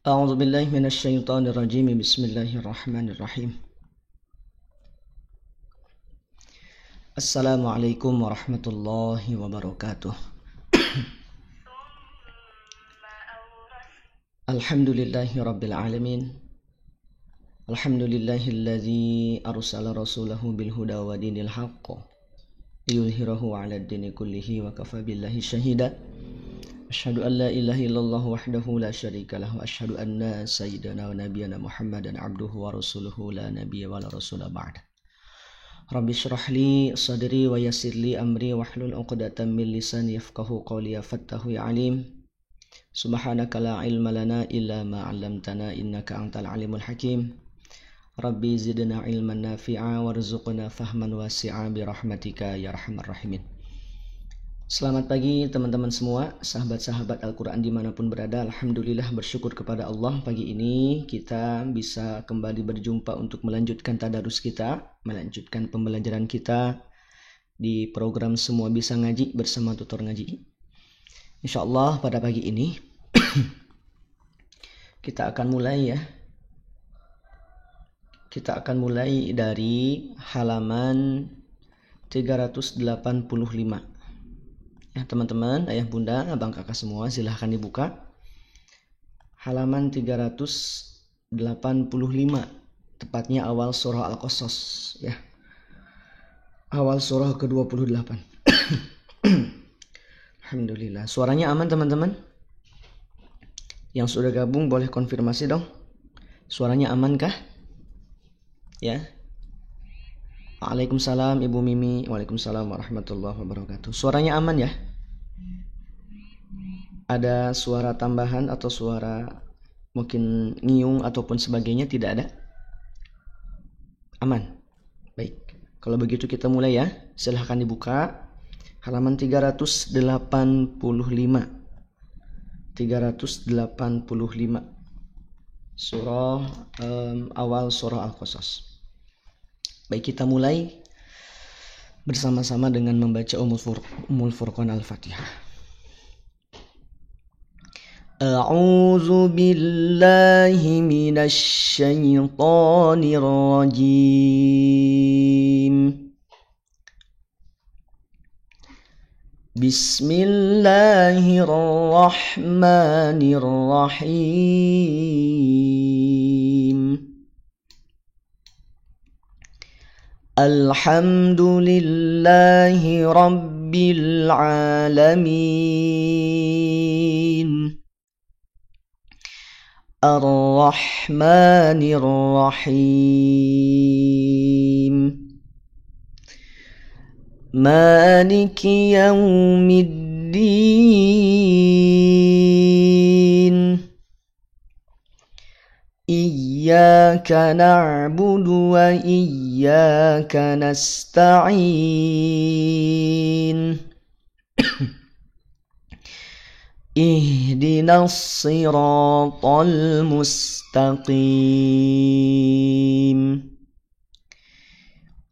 أعوذ بالله من الشيطان الرجيم بسم الله الرحمن الرحيم السلام عليكم ورحمة الله وبركاته الحمد لله رب العالمين الحمد لله الذي أرسل رسوله بالهدى ودين الحق ليظهره على الدين كله وكفى بالله شهيدا أشهد أن لا إله إلا الله وحده لا شريك له وأشهد أن سيدنا ونبينا محمدا عبده ورسوله لا نبي ولا رسول بعده رب اشرح لي صدري ويسر لي أمري واحلل عقدة من لساني يفقهوا قولي فاتقه يا عليم سبحانك لا علم لنا إلا ما علمتنا إنك أنت العليم الحكيم ربي زدنا علما نافعا وارزقنا فهما واسعا برحمتك يا أرحم الراحمين. Selamat pagi teman-teman semua, sahabat-sahabat Al-Quran dimanapun berada. Alhamdulillah, bersyukur kepada Allah, pagi ini kita bisa kembali berjumpa untuk melanjutkan tadarus kita, melanjutkan pembelajaran kita di program Semua Bisa Ngaji bersama tutor ngaji. Insya Allah pada pagi ini kita akan mulai dari halaman 385. Ya, teman-teman, ayah bunda, abang kakak semua, silahkan dibuka halaman 385, tepatnya awal surah Al-Qasas, ya, awal surah ke-28. Alhamdulillah, suaranya aman teman-teman? Yang sudah gabung boleh konfirmasi dong, suaranya aman kah? Ya. Waalaikumsalam Ibu Mimi. Waalaikumsalam warahmatullahi wabarakatuh. Suaranya aman ya? Ada suara tambahan atau suara mungkin ngiung ataupun sebagainya tidak ada? Aman. Baik. Kalau begitu kita mulai ya. Silahkan dibuka halaman 385. 385. Surah awal surah Al-Qasas. Baik, kita mulai bersama-sama dengan membaca Ummul Furqan Al-Fatihah. A'udzu billahi minasy syaithanir rajim. Bismillahirrahmanirrahim. Alhamdulillahi Rabbil Alamin Ar-Rahmanir Rahim Maliki Yawmiddin Iyyaka na'budu wa iyyaka nasta'in Ihdinas siratal mustaqim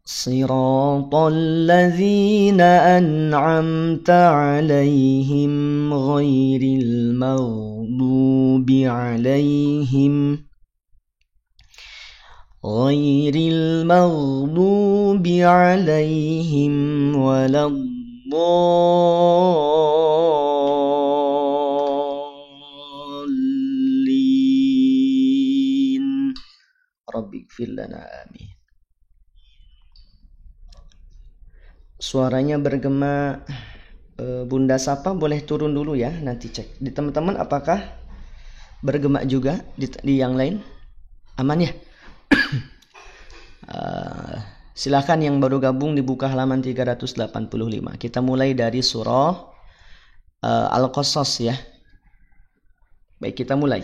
Siratal ladzina an'amta 'alaihim ghairil maghdubi 'alaihim waladdallin. Rabbighfir lana, amin. Suaranya bergema. Bunda Sapa boleh turun dulu ya, nanti cek di teman-teman apakah bergema juga di yang lain. Aman ya? Silakan yang baru gabung dibuka halaman 385. Kita mulai dari surah Al-Qasas ya. Baik, kita mulai.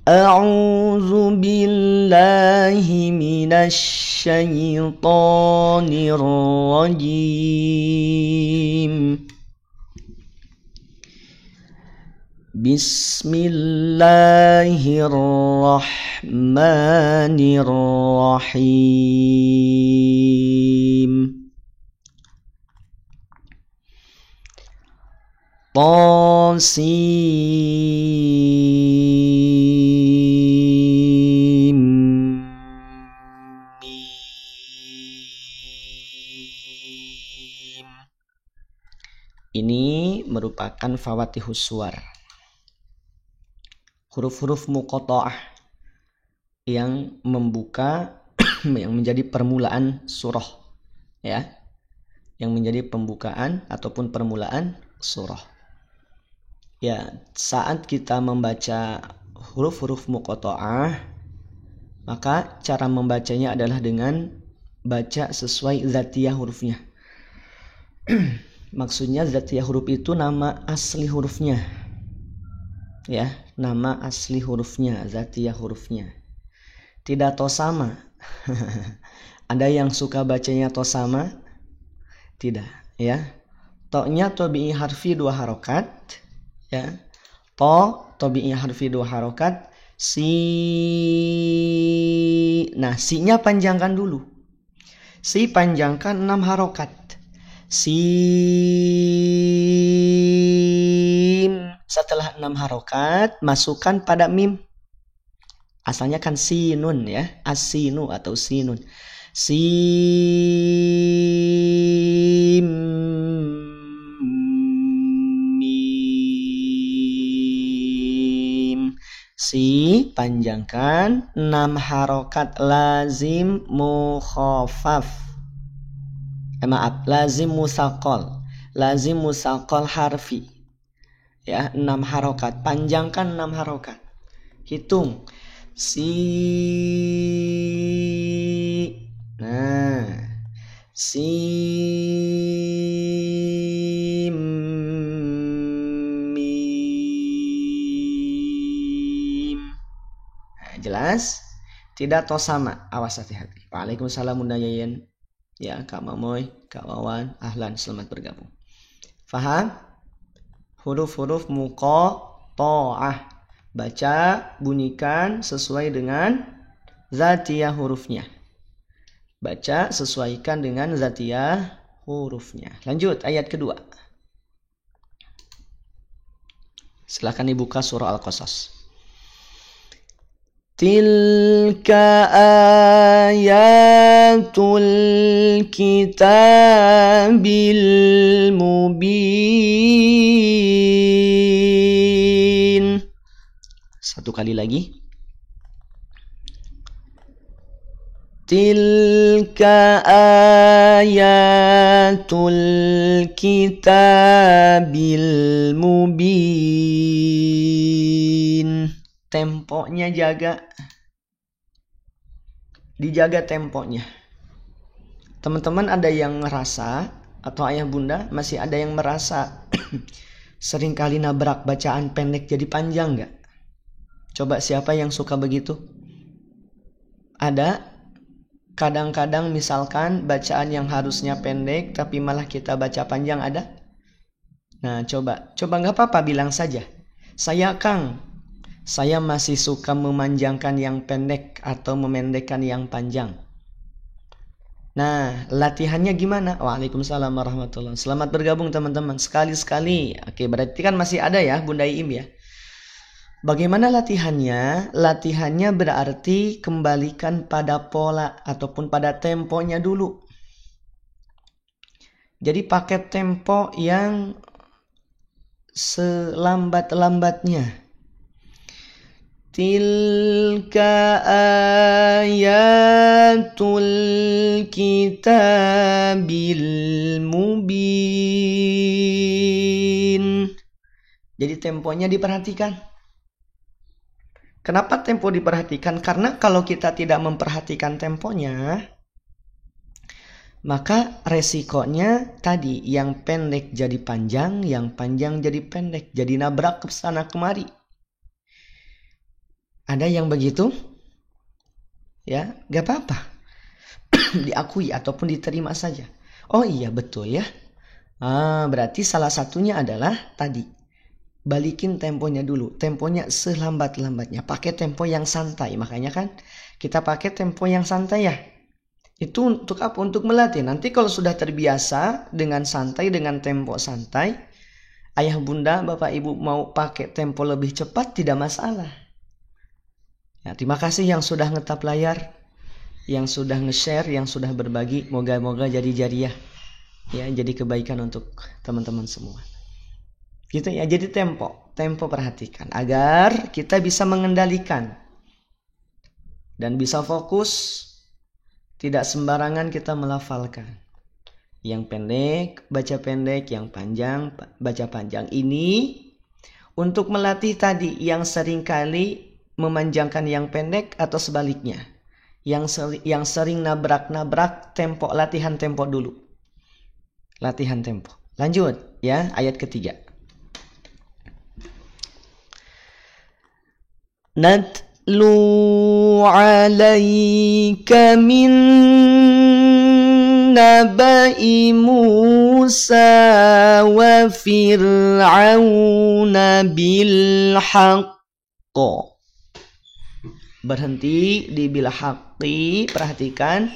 A'udzu billahi minasy syaithanir rajim. Bismillahirrahmanirrahim. Tasin Ini merupakan fawatihus suwar, huruf-huruf muqatta'ah yang membuka yang menjadi permulaan surah, ya, yang menjadi pembukaan ataupun permulaan surah. Ya, saat kita membaca huruf-huruf muqatta'ah, maka cara membacanya adalah dengan baca sesuai zatiyah hurufnya. Maksudnya zatiyah huruf itu nama asli hurufnya. Ya, nama asli hurufnya, zatiyah hurufnya. Tidak tosama. Ada yang suka bacanya tosama? Tidak, ya. To-nya tobi'i harfi 2 harokat, ya. Tobi'i harfi 2 harokat. Nah, si-nya panjangkan dulu. Si panjangkan 6 harokat. Sim. Setelah 6 harokat, masukkan pada mim. Asalnya kan sinun, ya, asinu atau sinun. Sim mim. Si panjangkan 6 harokat lazim mukhafaf. Lazim musaqal. Lazim musaqal harfi. Ya, 6 harokat. Panjangkan 6 harokat. Hitung. Nah, mim. Nah, jelas? Tidak tosama. Awas hati-hati. Waalaikumsalam Bunda Yayan. Ya, Kak Mamoy, Kak Wawan, ahlan, selamat bergabung. Faham? Huruf-huruf muqatta'ah. Baca, bunyikan sesuai dengan zatiyah hurufnya. Baca, sesuaikan dengan zatiyah hurufnya. Lanjut, ayat kedua. Silakan dibuka surah Al-Qasas. Tilka ayatul kitabil mubin. Satu kali lagi. Tilka ayatul kitabil mubin. Temponya jaga. Dijaga temponya. Teman-teman ada yang ngerasa, atau ayah bunda masih ada yang merasa seringkali nabrak bacaan pendek jadi panjang gak? Coba siapa yang suka begitu? Ada? Kadang-kadang misalkan bacaan yang harusnya pendek tapi malah kita baca panjang, ada? Nah coba gak apa-apa, bilang saja. Saya Kang, saya masih suka memanjangkan yang pendek atau memendekkan yang panjang. Nah, latihannya gimana? Waalaikumsalam warahmatullahi wabarakatuh. Selamat bergabung teman-teman. Sekali-sekali. Oke, berarti kan masih ada ya Bunda Iim ya. Bagaimana latihannya? Latihannya berarti kembalikan pada pola ataupun pada temponya dulu. Jadi pakai tempo yang selambat-lambatnya. Tilka ayatul kitabil mubin. Jadi temponya diperhatikan. Kenapa tempo diperhatikan? Karena kalau kita tidak memperhatikan temponya, maka resikonya tadi yang pendek jadi panjang, yang panjang jadi pendek, jadi nabrak ke sana kemari. Ada yang begitu? Ya, gak apa-apa. Diakui ataupun diterima saja. Oh iya, betul ya. Berarti salah satunya adalah tadi. Balikin temponya dulu. Temponya selambat-lambatnya. Pakai tempo yang santai. Makanya kan kita pakai tempo yang santai ya. Itu untuk apa? Untuk melatih. Nanti kalau sudah terbiasa dengan santai, dengan tempo santai, ayah bunda, bapak ibu mau pakai tempo lebih cepat, tidak masalah. Ya, terima kasih yang sudah ngetap layar, yang sudah nge-share, yang sudah berbagi. Moga-moga jadi jariah. Ya, jadi kebaikan untuk teman-teman semua. Gitu ya, jadi tempo perhatikan agar kita bisa mengendalikan dan bisa fokus, tidak sembarangan kita melafalkan. Yang pendek baca pendek, yang panjang baca panjang. Ini untuk melatih tadi yang seringkali memanjangkan yang pendek atau sebaliknya. Yang sering nabrak-nabrak tempo, latihan tempo dulu. Latihan tempo. Lanjut ya, ayat ketiga. Natlu 'alaika min naba'i Musa wa Fir'auna bil haqq. Berhenti di bil haqqi, perhatikan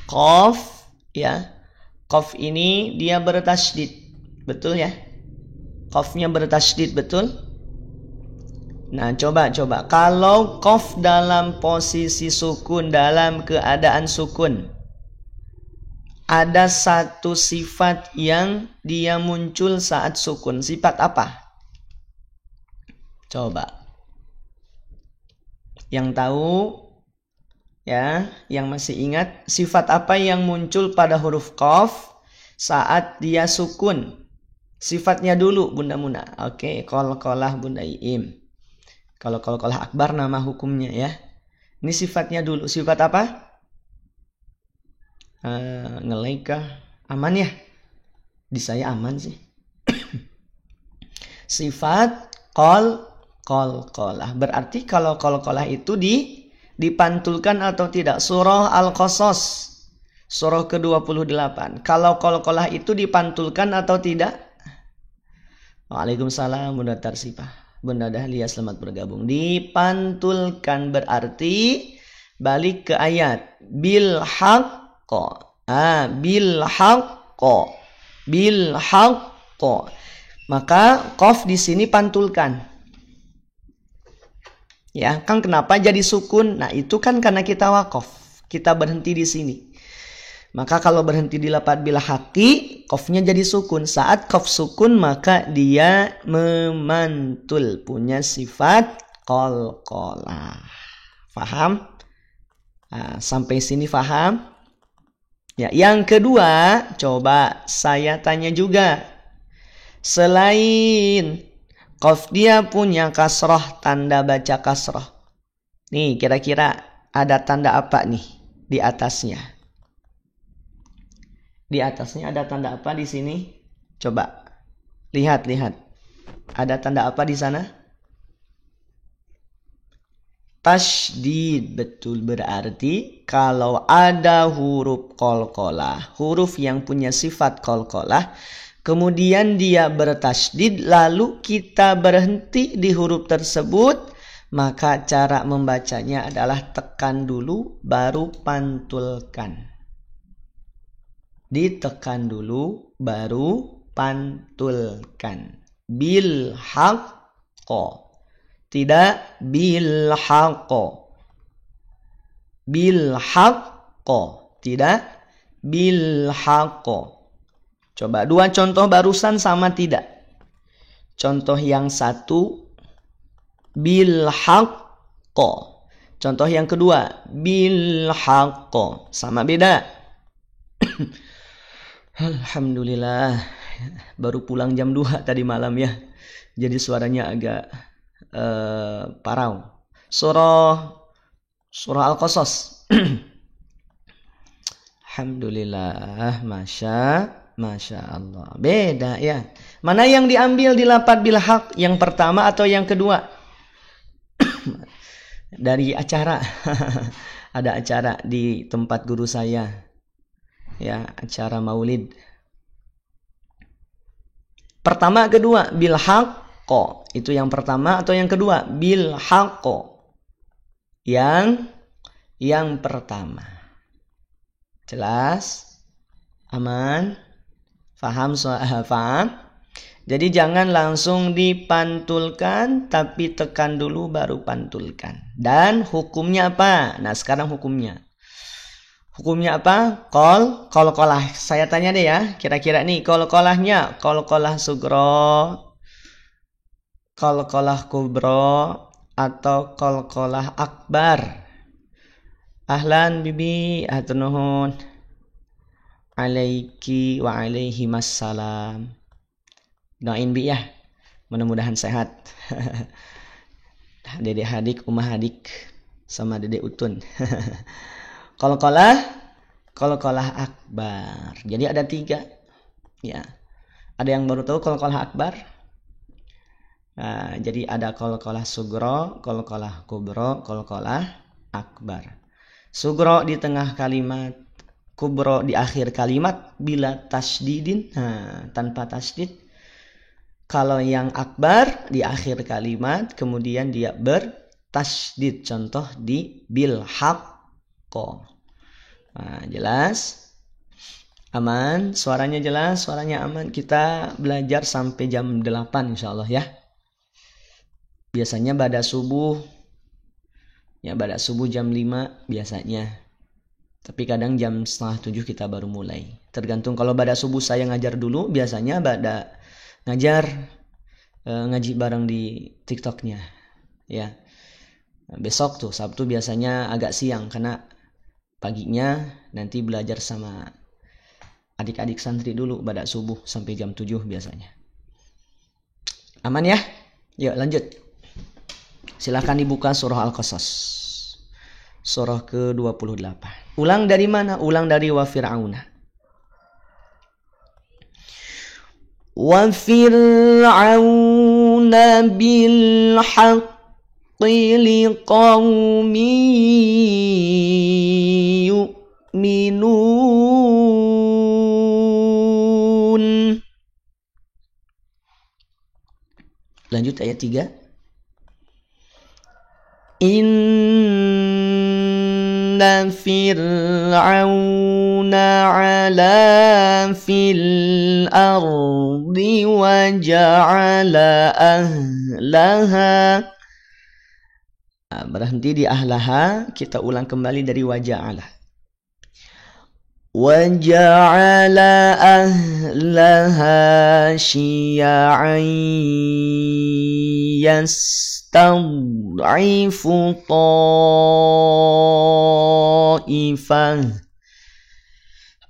qaf ya. Qaf ini dia bertasydid, betul ya? Qafnya bertasydid, betul? Nah, coba. Kalau qaf dalam posisi sukun, dalam keadaan sukun, ada satu sifat yang dia muncul saat sukun. Sifat apa? Coba. Yang tahu ya, yang masih ingat, sifat apa yang muncul pada huruf qaf saat dia sukun? Sifatnya dulu Bunda Muna. Oke, qalqalah Bunda Iim. Kalau qalqalah akbar nama hukumnya ya. Ini sifatnya dulu. Sifat apa? Ngelaikah? Aman ya? Di saya aman sih. Sifat qalqalah. Berarti kalau qalqalah itu dipantulkan atau tidak? Surah Al-Qasas, surah ke-28. Kalau qalqalah itu dipantulkan atau tidak? Waalaikumsalam Bunda Tarsipah. Bunda Dahlia selamat bergabung. Dipantulkan berarti balik ke ayat. Bil haqqo. Bil haqqo. Bil haqqo. Maka qaf di sini pantulkan. Ya, kan kenapa jadi sukun? Nah, itu kan karena kita waqaf. Kita berhenti di sini. Maka kalau berhenti di lafadz bil haqqi, qafnya jadi sukun. Saat qaf sukun, maka dia memantul, punya sifat qalqalah. Faham? Nah, sampai sini faham? Ya, yang kedua, coba saya tanya juga. Selain qaf dia punya kasroh, tanda baca kasroh. Nih, kira-kira ada tanda apa nih di atasnya? Di atasnya ada tanda apa di sini? Coba lihat. Ada tanda apa di sana? Tasydid, betul. Berarti kalau ada huruf qalqalah, huruf yang punya sifat qalqalah, kemudian dia bertasydid, lalu kita berhenti di huruf tersebut, maka cara membacanya adalah tekan dulu baru pantulkan. Ditekan dulu baru pantulkan. Bil haqqo. Tidak bil haqqo. Bil haqqo. Tidak bil haqqo. Coba dua contoh barusan sama tidak? Contoh yang satu bil haqqo. Contoh yang kedua bil haqqo. Sama beda? Alhamdulillah. Baru pulang jam 2 tadi malam ya. Jadi suaranya agak parau. Surah Al-Qasas. Alhamdulillah. Masya Allah. Beda ya. Mana yang diambil di lafadz bil haq? Yang pertama atau yang kedua? Dari acara. Ada acara di tempat guru saya. Ya, acara maulid. Pertama, kedua, bil haqqo. Itu yang pertama atau yang kedua? Bil haqqo. Yang pertama. Jelas? Aman? Faham? Faham? Jadi jangan langsung dipantulkan, tapi tekan dulu baru pantulkan. Dan hukumnya apa? Nah, sekarang hukumnya. Hukumnya apa? Qalqalah. Saya tanya deh ya, kira-kira nih qalqalahnya, qalqalah sugro, qalqalah kubro, atau qalqalah akbar? Ahlan bibi, hatur nuhun. Alaiki wa alaihimassalam. Doain bi ya, mudah-mudahan sehat. Dedek Hadik, Umah Hadik, sama Dedek Utun. Qalqalah akbar. Jadi ada 3. Ya. Ada yang baru tahu qalqalah akbar? Nah, jadi ada qalqalah sugro, qalqalah kubro, qalqalah akbar. Sugro di tengah kalimat, kubro di akhir kalimat bila tasdidin, tanpa tasdid. Kalau yang akbar di akhir kalimat kemudian dia bertasdid, contoh di bil haqqo. Nah, jelas? Aman? Suaranya jelas? Suaranya aman? Kita belajar sampai jam 8 insyaallah ya. Biasanya pada subuh, ya pada subuh jam 5 biasanya. Tapi kadang jam 6:30 kita baru mulai. Tergantung, kalau pada subuh saya ngajar dulu, biasanya pada ngajar ngaji bareng di TikToknya. Ya. Besok tuh Sabtu biasanya agak siang karena paginya nanti belajar sama adik-adik santri dulu pada subuh sampai jam 7 biasanya. Aman ya? Yuk lanjut. Silakan dibuka surah Al-Qasas. Surah ke-28. Ulang dari mana? Ulang dari wa fir'auna. Wa fir'auna bil haqqi liqaumin yu'minun. Lanjut ayat 3. Inna fir'auna ala fil ardi wa ja'ala ahlaha. Berhenti di ahlaha, kita ulang kembali dari wa ja'ala. Wa ja'ala ahlaha syi'an yastad'ifu ta'ifah.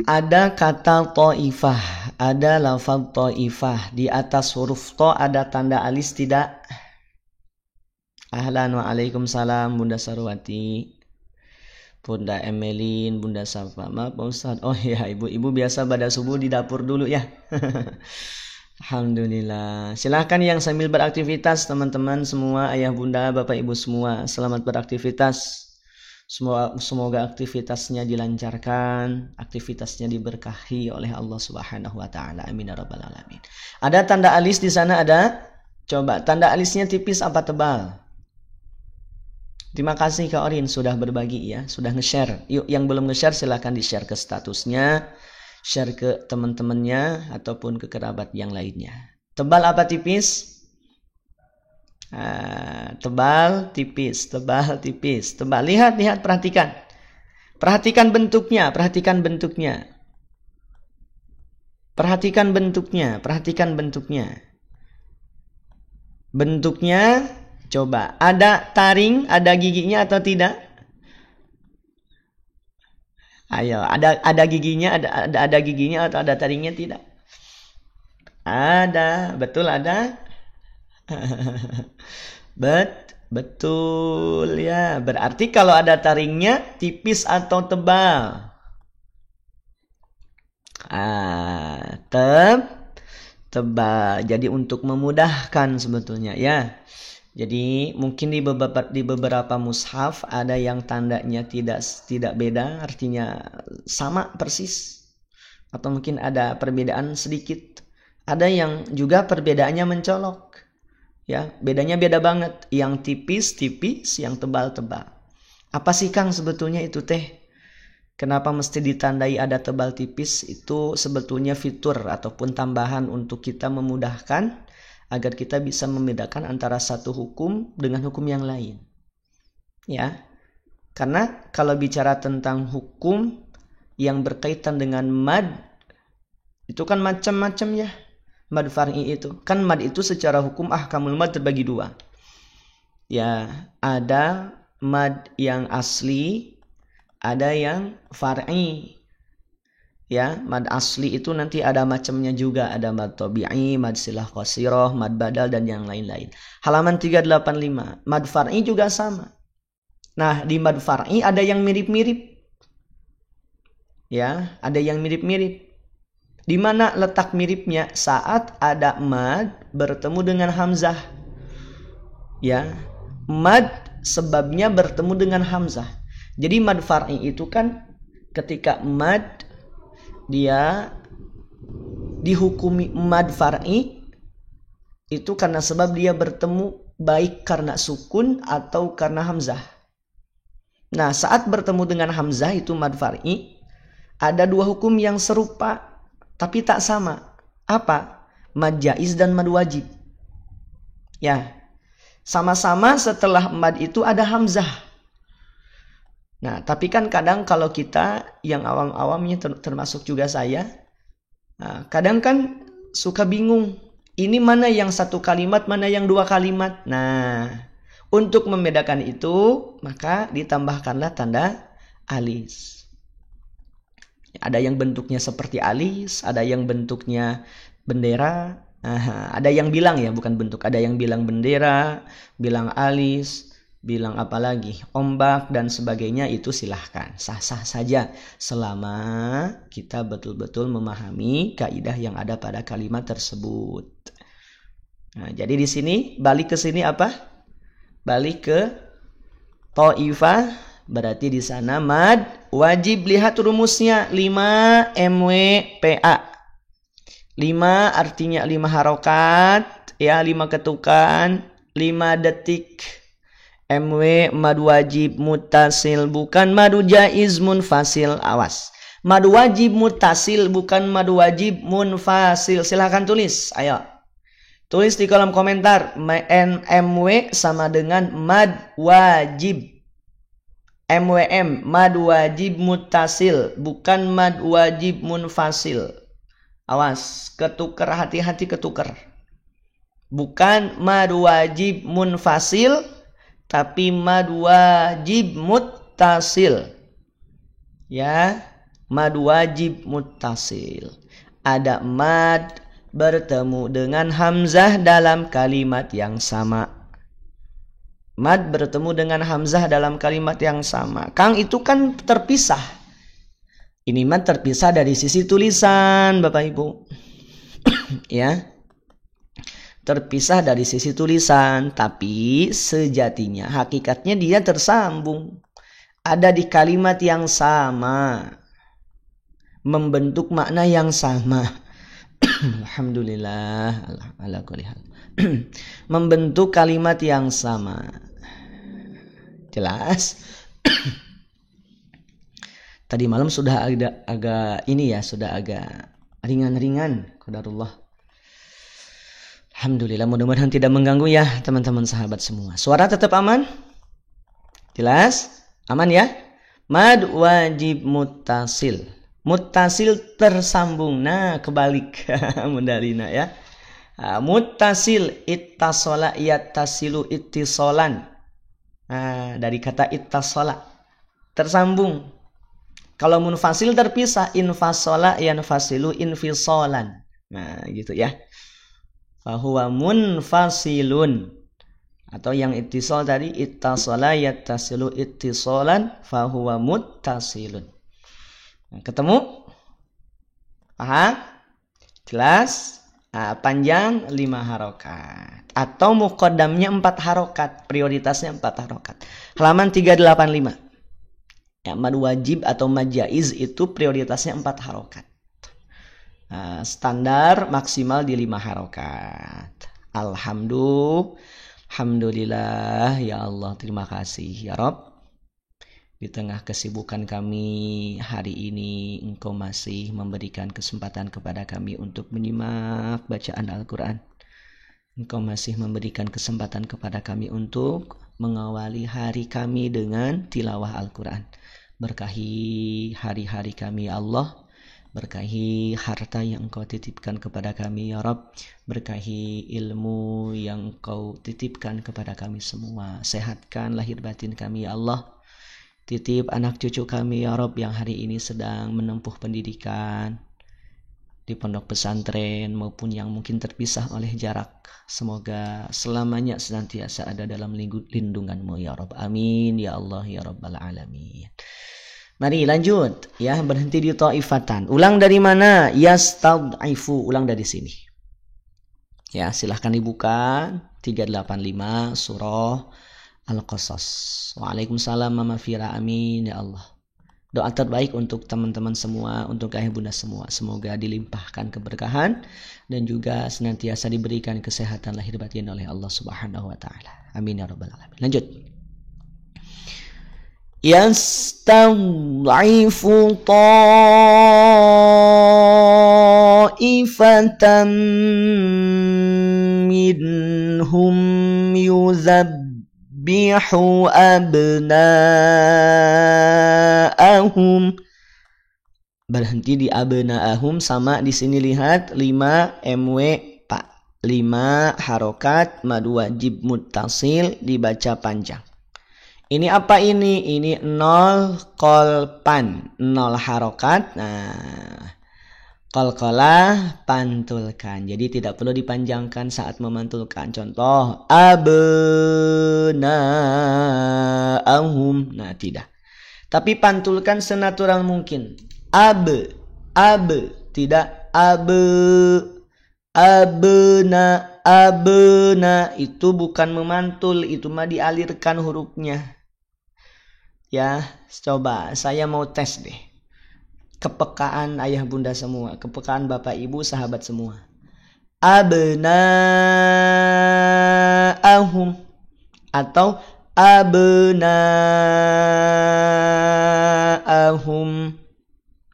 Ada kata ta'ifah, ada lafaz ta'ifah. Di atas huruf ta ada tanda alis tidak? Ahlan wa waalaikumsalam Bunda Sarwati, Bunda Emelin, Bunda Safa. Maaf Pak Ustaz. Oh ya, ibu biasa pada subuh di dapur dulu ya. Alhamdulillah. Silahkan yang sambil beraktivitas, teman-teman semua, ayah bunda, bapak ibu semua, selamat beraktivitas. Semoga aktivitasnya dilancarkan, aktivitasnya diberkahi oleh Allah Subhanahu wa taala. Amin ya rabbal alamin. Ada tanda alis di sana ada? Coba tanda alisnya tipis apa tebal? Terima kasih Kak Orin sudah berbagi ya, sudah nge-share. Yuk yang belum nge-share silahkan di-share ke statusnya, share ke teman-temannya ataupun ke kerabat yang lainnya. Tebal apa tipis? Tebal, tipis, tebal, tipis, tebal. Lihat, perhatikan. Perhatikan bentuknya, perhatikan bentuknya. Perhatikan bentuknya, perhatikan bentuknya. Bentuknya, coba. Ada taring, ada giginya atau tidak? Ayo, ada giginya, ada giginya atau ada taringnya tidak? Ada, betul ada. Betul ya. Berarti kalau ada taringnya tipis atau tebal? Tebal. Jadi untuk memudahkan sebetulnya ya. Jadi mungkin di beberapa mushaf ada yang tandanya tidak beda, artinya sama persis. Atau mungkin ada perbedaan sedikit. Ada yang juga perbedaannya mencolok. Ya, bedanya beda banget. Yang tipis, yang tebal-tebal. Apa sih Kang sebetulnya itu teh? Kenapa mesti ditandai ada tebal tipis? Itu sebetulnya fitur ataupun tambahan untuk kita memudahkan agar kita bisa membedakan antara satu hukum dengan hukum yang lain. Ya. Karena kalau bicara tentang hukum, yang berkaitan dengan mad itu kan macam-macam ya. Mad far'i itu kan, mad itu secara hukum ahkamul mad terbagi dua ya, ada mad yang asli, ada yang far'i ya. Mad asli itu nanti ada macamnya juga, ada mad tabi'i, mad silah qasirah, mad badal, dan yang lain-lain. Halaman 385. Mad far'i juga sama. Nah, di mad far'i ada yang mirip-mirip ya, ada yang mirip-mirip. Di mana letak miripnya? Saat ada mad bertemu dengan hamzah ya. Mad sebabnya bertemu dengan hamzah. Jadi mad far'i itu kan ketika mad dia dihukumi mad far'i itu karena sebab dia bertemu baik karena sukun atau karena hamzah. Nah, saat bertemu dengan hamzah itu mad far'i, ada dua hukum yang serupa tapi tak sama. Apa? Mad jaiz dan mad wajib. Ya, sama-sama setelah mad itu ada hamzah. Nah, tapi kan kadang kalau kita yang awam-awamnya termasuk juga saya, nah, kadang kan suka bingung. Ini mana yang satu kalimat, mana yang dua kalimat. Nah, untuk membedakan itu, maka ditambahkanlah tanda alis. Ada yang bentuknya seperti alis, ada yang bentuknya bendera. Ada yang bilang ya, bukan bentuk. Ada yang bilang bendera, bilang alis, bilang apa lagi, ombak dan sebagainya. Itu silahkan, sah-sah saja selama kita betul-betul memahami kaidah yang ada pada kalimat tersebut. Nah, jadi di sini balik ke sini apa? Balik ke Taifah. Berarti di sana mad wajib, lihat rumusnya 5 MWPA. 5 artinya 5 harokat ya, 5 ketukan, 5 detik. MW mad wajib mutasil, bukan mad jaiz munfasil. Awas. Mad wajib mutasil bukan mad wajib munfasil. Silahkan tulis. Ayo. Tulis di kolom komentar. MW sama dengan mad wajib. MWM mad wajib mutasil, bukan mad wajib munfasil. Awas, ketuker, hati-hati ketuker. Bukan mad wajib munfasil, tapi mad wajib muttasil. Ya, mad wajib muttasil. Ada mad bertemu dengan hamzah dalam kalimat yang sama. Mad bertemu dengan hamzah dalam kalimat yang sama. Kang, itu kan terpisah. Ini mad terpisah dari sisi tulisan, Bapak Ibu. Ya. Terpisah dari sisi tulisan, tapi sejatinya, hakikatnya dia tersambung. Ada di kalimat yang sama. Membentuk makna yang sama. Alhamdulillah. Ala kulli hal. Membentuk kalimat yang sama. Jelas? Tadi malam sudah agak ini ya, sudah agak ringan-ringan. Qadarullah. Alhamdulillah, mudah-mudahan tidak mengganggu ya teman-teman sahabat semua. Suara tetap aman? Jelas? Aman ya? Mad wajib muttasil. Muttasil tersambung. Nah, kebalik. Mundalina ya. Muttasil ittasala yattasilu ittisalan. Nah, dari kata ittasala, tersambung. Kalau munfasil terpisah, infasala yanfasilu infisalan. Nah, gitu ya. Fahuwa munfasilun. Atau yang ittisal tadi, ittasala yattasilu ittisalan, fahuwa muttasilun. Nah, ketemu? Paham? Jelas? Nah, panjang 5 harokat. Atau muqaddamnya 4 harokat. Prioritasnya 4 harokat. Halaman 385. Ya, mad wajib atau mad jaiz itu prioritasnya 4 harokat. Nah, standar maksimal di 5 harokat. Alhamdulillah. Ya Allah, terima kasih ya Rabb. Di tengah kesibukan kami hari ini, Engkau masih memberikan kesempatan kepada kami untuk menyimak bacaan Al-Quran. Engkau masih memberikan kesempatan kepada kami untuk mengawali hari kami dengan tilawah Al-Quran. Berkahi hari-hari kami ya Allah. Berkahi harta yang Engkau titipkan kepada kami ya Rabb. Berkahi ilmu yang Engkau titipkan kepada kami semua. Sehatkan lahir batin kami ya Allah. Titip anak cucu kami ya Rabb yang hari ini sedang menempuh pendidikan di pondok pesantren maupun yang mungkin terpisah oleh jarak. Semoga selamanya senantiasa ada dalam lindungan-Mu ya Rabb. Amin ya Allah ya Rabbal Alamin. Mari lanjut ya, berhenti di ta'ifatan. Ulang dari mana? Yastad'ifu, ulang dari sini. Ya, silahkan dibuka 385 surah Al-Qasas. Waalaikumsalam Mama Fira, amin ya Allah. Doa terbaik untuk teman-teman semua, untuk ayah bunda semua. Semoga dilimpahkan keberkahan dan juga senantiasa diberikan kesehatan lahir batin oleh Allah Subhanahu wa taala. Amin ya rabbal alamin. Lanjut. Yastad'ifu ta'ifatan minhum yuzabbihu abna'ahum. Berhenti di abna'ahum, sama di sini lihat 5 MW Pak. 5 harokat mad wajib muttasil dibaca panjang. Ini apa ini? Ini 0 qalpan, 0 harokat. Nah, qalqalah pantulkan. Jadi tidak perlu dipanjangkan saat memantulkan. Contoh abna'ahum. Nah, tidak. Tapi pantulkan senatural mungkin. Tidak abna itu bukan memantul, itu mah dialirkan hurufnya. Ya, coba saya mau tes deh. Kepekaan ayah bunda semua, kepekaan bapak ibu, sahabat semua. Abna'ahum atau abna'ahum.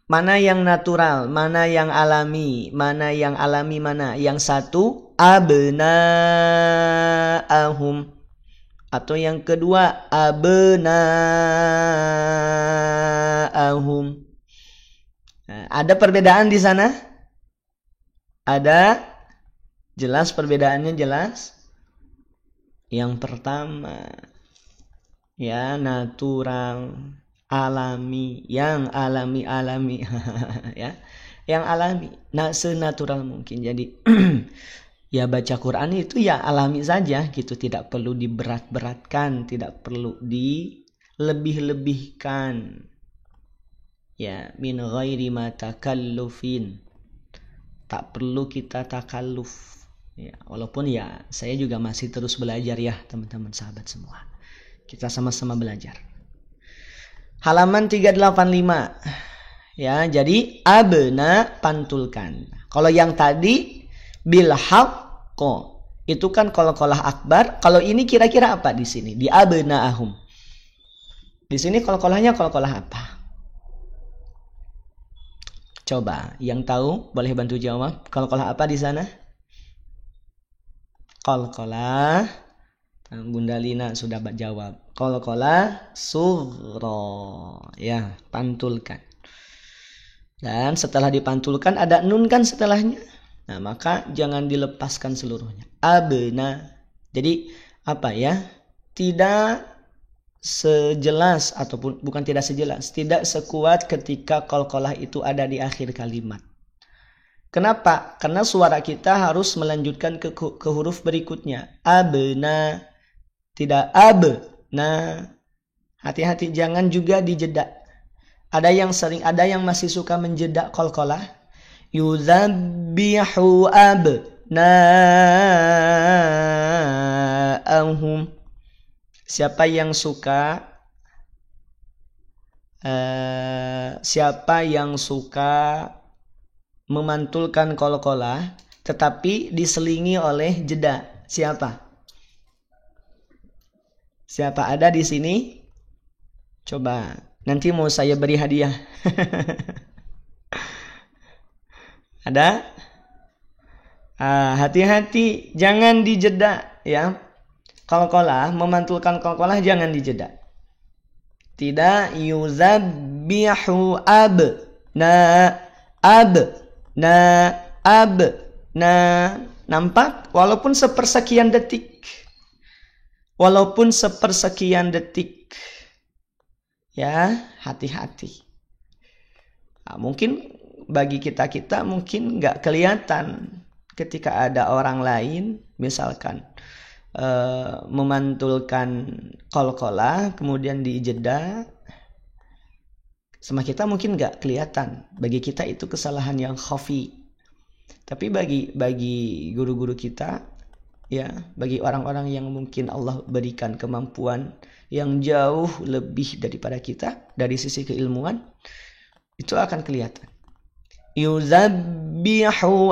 Mana yang natural, mana yang alami, mana yang alami, mana yang satu abna'ahum. Atau yang kedua abna'ahum. Nah, ada perbedaan di sana? Ada? Jelas perbedaannya, jelas? Yang pertama, ya natural, alami, yang alami ya, yang alami, senatural mungkin. Jadi ya baca Quran itu ya alami saja gitu, tidak perlu diberat-beratkan, tidak perlu dilebih-lebihkan. Ya, min ghairi ma takallufin. Tak perlu kita takalluf. Ya, walaupun ya saya juga masih terus belajar ya, teman-teman sahabat semua. Kita sama-sama belajar. Halaman 385. Ya, jadi abna pantulkan. Kalau yang tadi bil haqqo itu kan qalqalah akbar. Kalau ini kira-kira apa di sini? Di abna'ahum. Di sini qalqalahnya qalqalah apa? Coba yang tahu boleh bantu jawab. Qalqalah apa di sana? Qalqalah, Bunda Lina sudah jawab. Qalqalah sughra. Ya, pantulkan. Dan setelah dipantulkan ada nun kan setelahnya. Nah, maka jangan dilepaskan seluruhnya. Abna. Jadi apa ya? Tidak sejelas ataupun bukan tidak sejelas, tidak sekuat ketika qalqalah itu ada di akhir kalimat. Kenapa? Karena suara kita harus melanjutkan ke huruf berikutnya. Abna. Tidak abna. Hati-hati jangan juga dijeda. Ada yang masih suka menjeda qalqalah. Yuzabbihu abna'ahum. Siapa yang suka memantulkan qalqalah tetapi diselingi oleh jeda? Siapa ada di sini? Coba nanti mau saya beri hadiah. Ada? Hati-hati jangan dijeda ya. Qalqalah, memantulkan qalqalah jangan dijeda. Tidak yuzabbihu abna. Nampak? Walaupun sepersekian detik. Ya, hati-hati. Nah, mungkin bagi kita mungkin nggak kelihatan ketika ada orang lain misalkan memantulkan qalqalah kemudian dijeda, sama kita mungkin nggak kelihatan. Bagi kita itu kesalahan yang khafi. Tapi bagi guru-guru kita, ya, bagi orang-orang yang mungkin Allah berikan kemampuan yang jauh lebih daripada kita dari sisi keilmuan, itu akan kelihatan. Yuzabbihu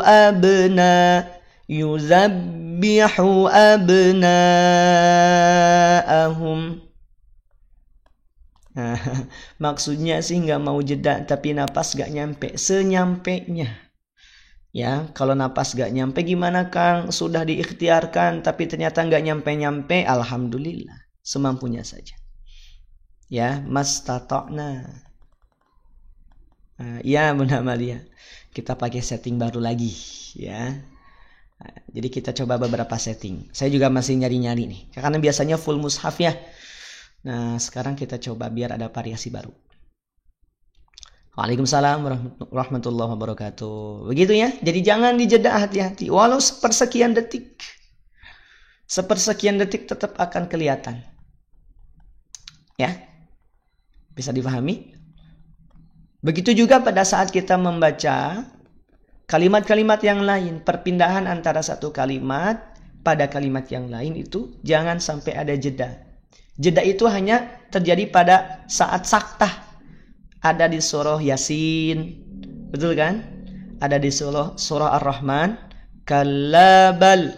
abna'ahum. Nah, maksudnya sih nggak mau jeda, tapi napas nggak nyampe, senyampenya. Ya, kalau napas nggak nyampe gimana Kang? Sudah diikhtiarkan, tapi ternyata nggak nyampe-nyampe, alhamdulillah, semampunya saja. Ya, mastata'na. Ya, Bunda Amalia, kita pakai setting baru lagi, ya. Jadi kita coba beberapa setting. Saya juga masih nyari-nyari nih, karena biasanya full mushaf ya. Nah, sekarang kita coba biar ada variasi baru. Waalaikumsalam warahmatullahi wabarakatuh. Begitu ya. Jadi jangan dijeda, hati-hati. Walau sepersekian detik tetap akan kelihatan. Ya. Bisa dipahami? Begitu juga pada saat kita membaca kalimat-kalimat yang lain. Perpindahan antara satu kalimat pada kalimat yang lain itu jangan sampai ada jeda. Jeda itu hanya terjadi pada saat saktah. Ada di surah Yasin, betul kan? Ada di surah Ar-Rahman. Kalabal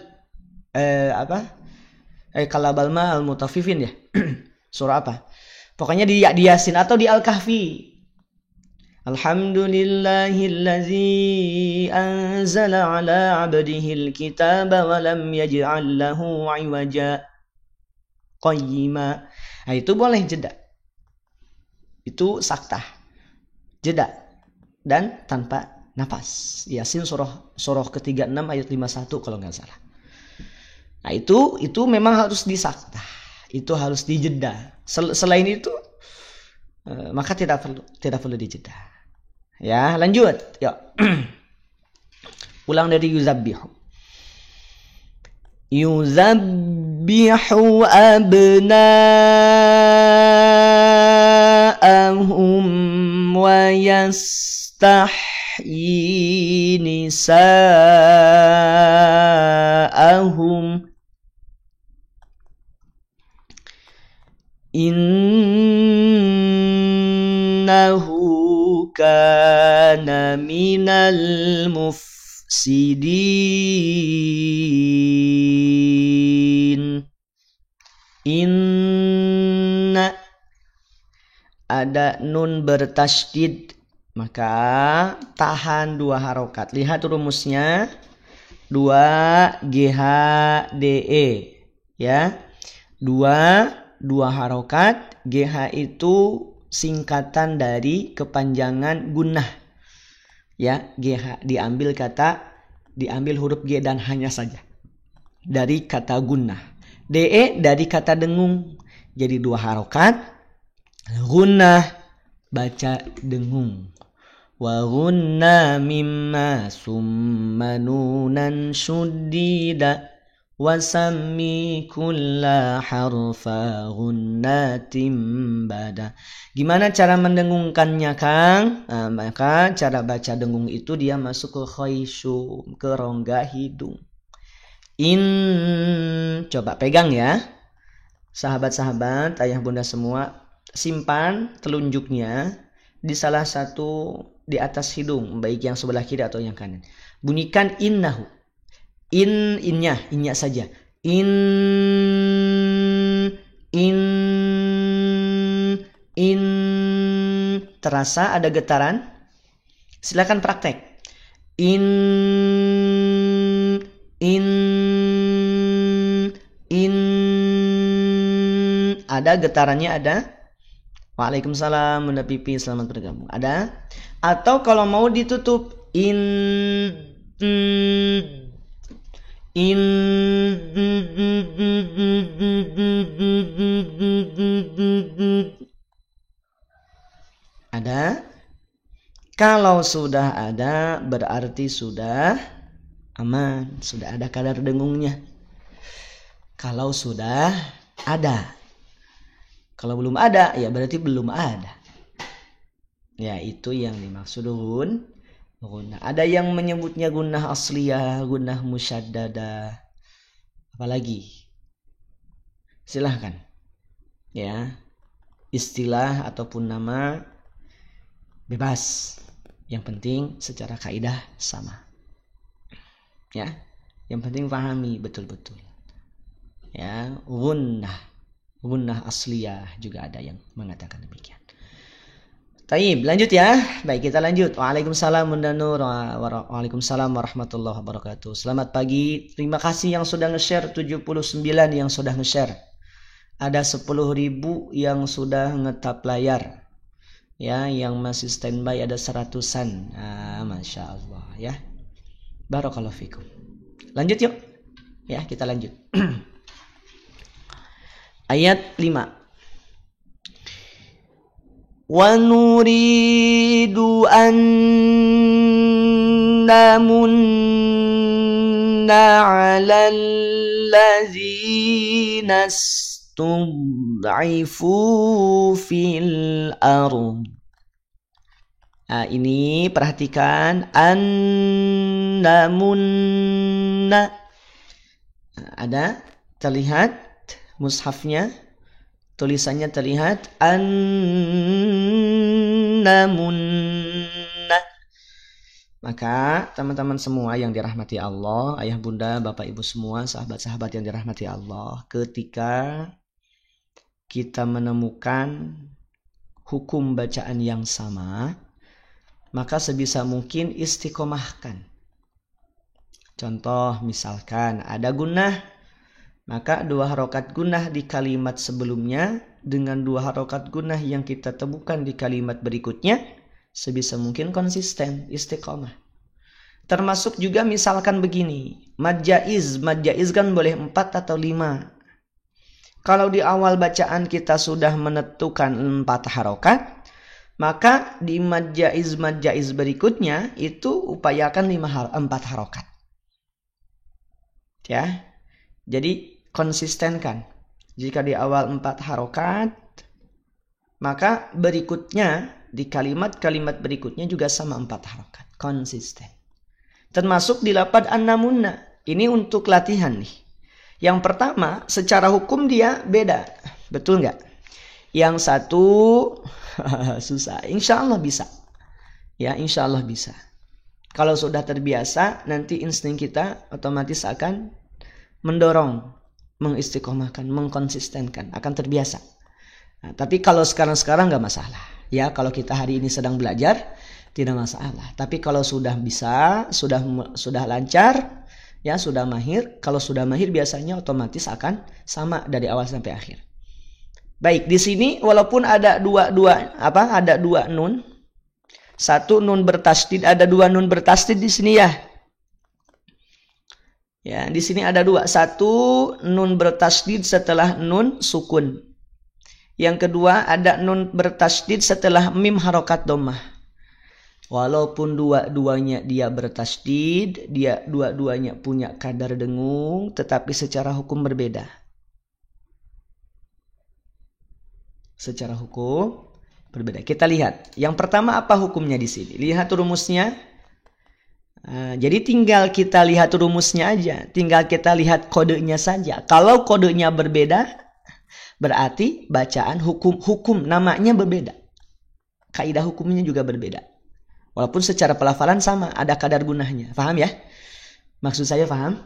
kalabal ma al-mutaffifin ya. Surah apa? Pokoknya di Yasin atau di Al-Kahfi. Alhamdulillahillazi anzala ala abdihil kitaba wa lam yaj'al lahu 'iwaja qayyima. Nah, itu boleh jeda. Itu saktah, jeda dan tanpa nafas. Yasin surah ke-36 ayat 51 kalau nggak salah. Nah, itu memang harus disaktah. Itu harus dijeda. Selain itu maka tidak perlu dijeda. Ya, lanjut. Yuk. Ulang dari yuzabbihu. Yuzabbihu abna'ahum wa yastahyi nisa'ahum. Innahu kana minal mufsidin. Inna ada nun bertasydid, maka tahan 2 harokat. Lihat rumusnya 2 GHDE ya. 2 harokat. GH itu singkatan dari kepanjangan gunnah. Ya, GH diambil huruf G dan hanya saja dari kata gunnah. DE dari kata dengung. Jadi 2 harokat. Gunnah baca dengung. Wa gunna mimma summa nunan syuddida wasammi kulla harfa gunnatim bada. Gimana cara mendengungkannya, Kang? Nah, maka cara baca dengung itu dia masuk ke khayshum, ke rongga hidung. Coba pegang ya. Sahabat-sahabat, ayah bunda semua, simpan telunjuknya di salah satu di atas hidung, baik yang sebelah kiri atau yang kanan. Bunyikan innahu. Innya saja. In terasa ada getaran? Silakan praktek. In ada getarannya, ada? Waalaikumsalam Bunda Pipi, selamat bergabung. Ada? Atau kalau mau ditutup in ada. Kalau sudah ada berarti sudah aman, sudah ada kadar dengungnya. Kalau sudah ada. Kalau belum ada ya berarti belum ada. Ya itu yang dimaksud gunnah. Ada yang menyebutnya gunnah asliyah, gunnah musyaddadah. Apalagi? Silahkan. Ya. Istilah ataupun nama bebas. Yang penting secara kaidah sama. Ya. Yang penting pahami betul-betul. Ya, gunnah asliyah juga ada yang mengatakan demikian. Taib, lanjut ya. Baik, kita lanjut. Waalaikumsalam Bunda Nur. Waalaikumsalam warahmatullahi wabarakatuh. Selamat pagi. Terima kasih yang sudah nge-share, 79 yang sudah nge-share. Ada 10.000 yang sudah ngetap layar. Ya, yang masih standby ada 100-an. Masya Allah ya. Barakallahu fikum. Lanjut yuk. Ya, kita lanjut. Ayat 5. Wa nuridu an namunna 'alal ladzina istud'ifu fil ardh. Ini perhatikan an-namunna. Ada terlihat mushafnya, tulisannya terlihat an-namunna. Maka teman-teman semua yang dirahmati Allah, ayah bunda, bapak ibu semua, sahabat-sahabat yang dirahmati Allah, ketika kita menemukan hukum bacaan yang sama, maka sebisa mungkin istiqomahkan. Contoh misalkan ada gunnah, maka 2 harokat gunnah di kalimat sebelumnya dengan 2 harokat gunnah yang kita temukan di kalimat berikutnya, sebisa mungkin konsisten, istiqomah. Termasuk juga misalkan begini, mad jaiz kan boleh 4 atau 5. Kalau di awal bacaan kita sudah menentukan 4 harokat, maka di mad jaiz berikutnya itu upayakan 4 harokat. Ya. Jadi konsistenkan. Jika di awal 4 harokat, maka berikutnya di kalimat-kalimat berikutnya juga sama 4 harokat. Konsisten. Termasuk di lapad an-namunna. Ini untuk latihan nih. Yang pertama, secara hukum dia beda. Betul nggak? Yang satu susah. Insya Allah bisa. Ya, insya Allah bisa. Kalau sudah terbiasa, nanti insting kita otomatis akan mendorong, mengistiqomahkan, mengkonsistenkan, akan terbiasa. Nah, tapi kalau sekarang nggak masalah. Ya, kalau kita hari ini sedang belajar, tidak masalah. Tapi kalau sudah bisa, sudah lancar, ya sudah mahir. Kalau sudah mahir biasanya otomatis akan sama dari awal sampai akhir. Baik, di sini walaupun ada dua nun, 1 nun bertasydid, ada 2 nun bertasydid di sini ya. Ya, di sini ada 2. 1 nun bertasydid setelah nun sukun. Yang kedua ada nun bertasydid setelah mim harokat dhammah. Walaupun dua-duanya dia bertasydid, dia dua-duanya punya kadar dengung, tetapi secara hukum berbeda. Secara hukum berbeda. Kita lihat. Yang pertama apa hukumnya di sini? Lihat rumusnya. Jadi tinggal kita lihat rumusnya aja, tinggal kita lihat kodenya saja. Kalau kodenya berbeda, berarti bacaan hukum namanya berbeda. Kaidah hukumnya juga berbeda. Walaupun secara pelafalan sama, ada kadar gunnahnya. Paham ya? Maksud saya paham?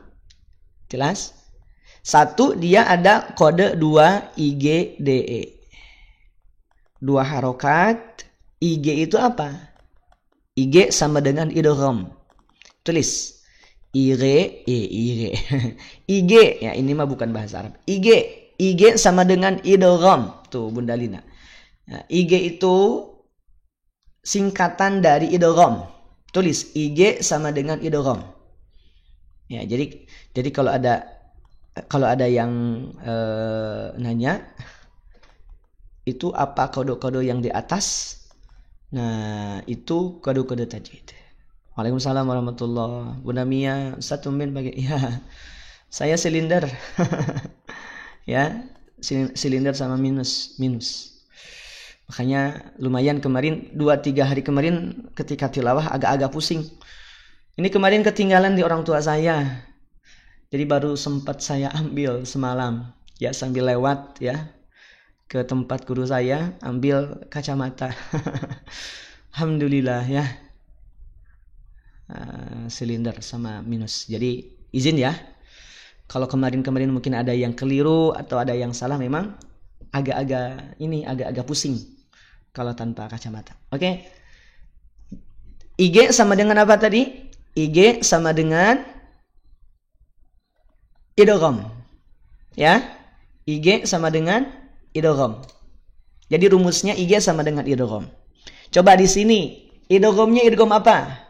Jelas? 1 dia ada kode 2 IGDE. 2 harokat. IG itu apa? IG sama dengan idgham. Tulis IG IG ya, ini mah bukan bahasa Arab. IG sama dengan idgham. Tuh Bunda Lina. Nah, IG itu singkatan dari idgham. Tulis IG sama dengan idgham. Ya, jadi kalau ada yang nanya itu apa kode-kode yang di atas? Nah, itu kode-kode tajwid. Waalaikumsalam warahmatullahi. Bunda Mia, satu min bagi. Ya, saya silinder. Ya, silinder sama minus. Makanya lumayan kemarin 2-3 hari kemarin ketika tilawah agak-agak pusing. Ini kemarin ketinggalan di orang tua saya. Jadi baru sempat saya ambil semalam. Ya, sambil lewat ya ke tempat guru saya, ambil kacamata. Alhamdulillah ya. Silinder sama minus. Jadi izin ya. Kalau kemarin mungkin ada yang keliru atau ada yang salah, memang agak-agak pusing kalau tanpa kacamata. Oke. IG sama dengan apa tadi? IG sama dengan idgham. Ya. IG sama dengan idgham. Jadi rumusnya IG sama dengan idgham. Coba di sini, idghamnya idgham apa?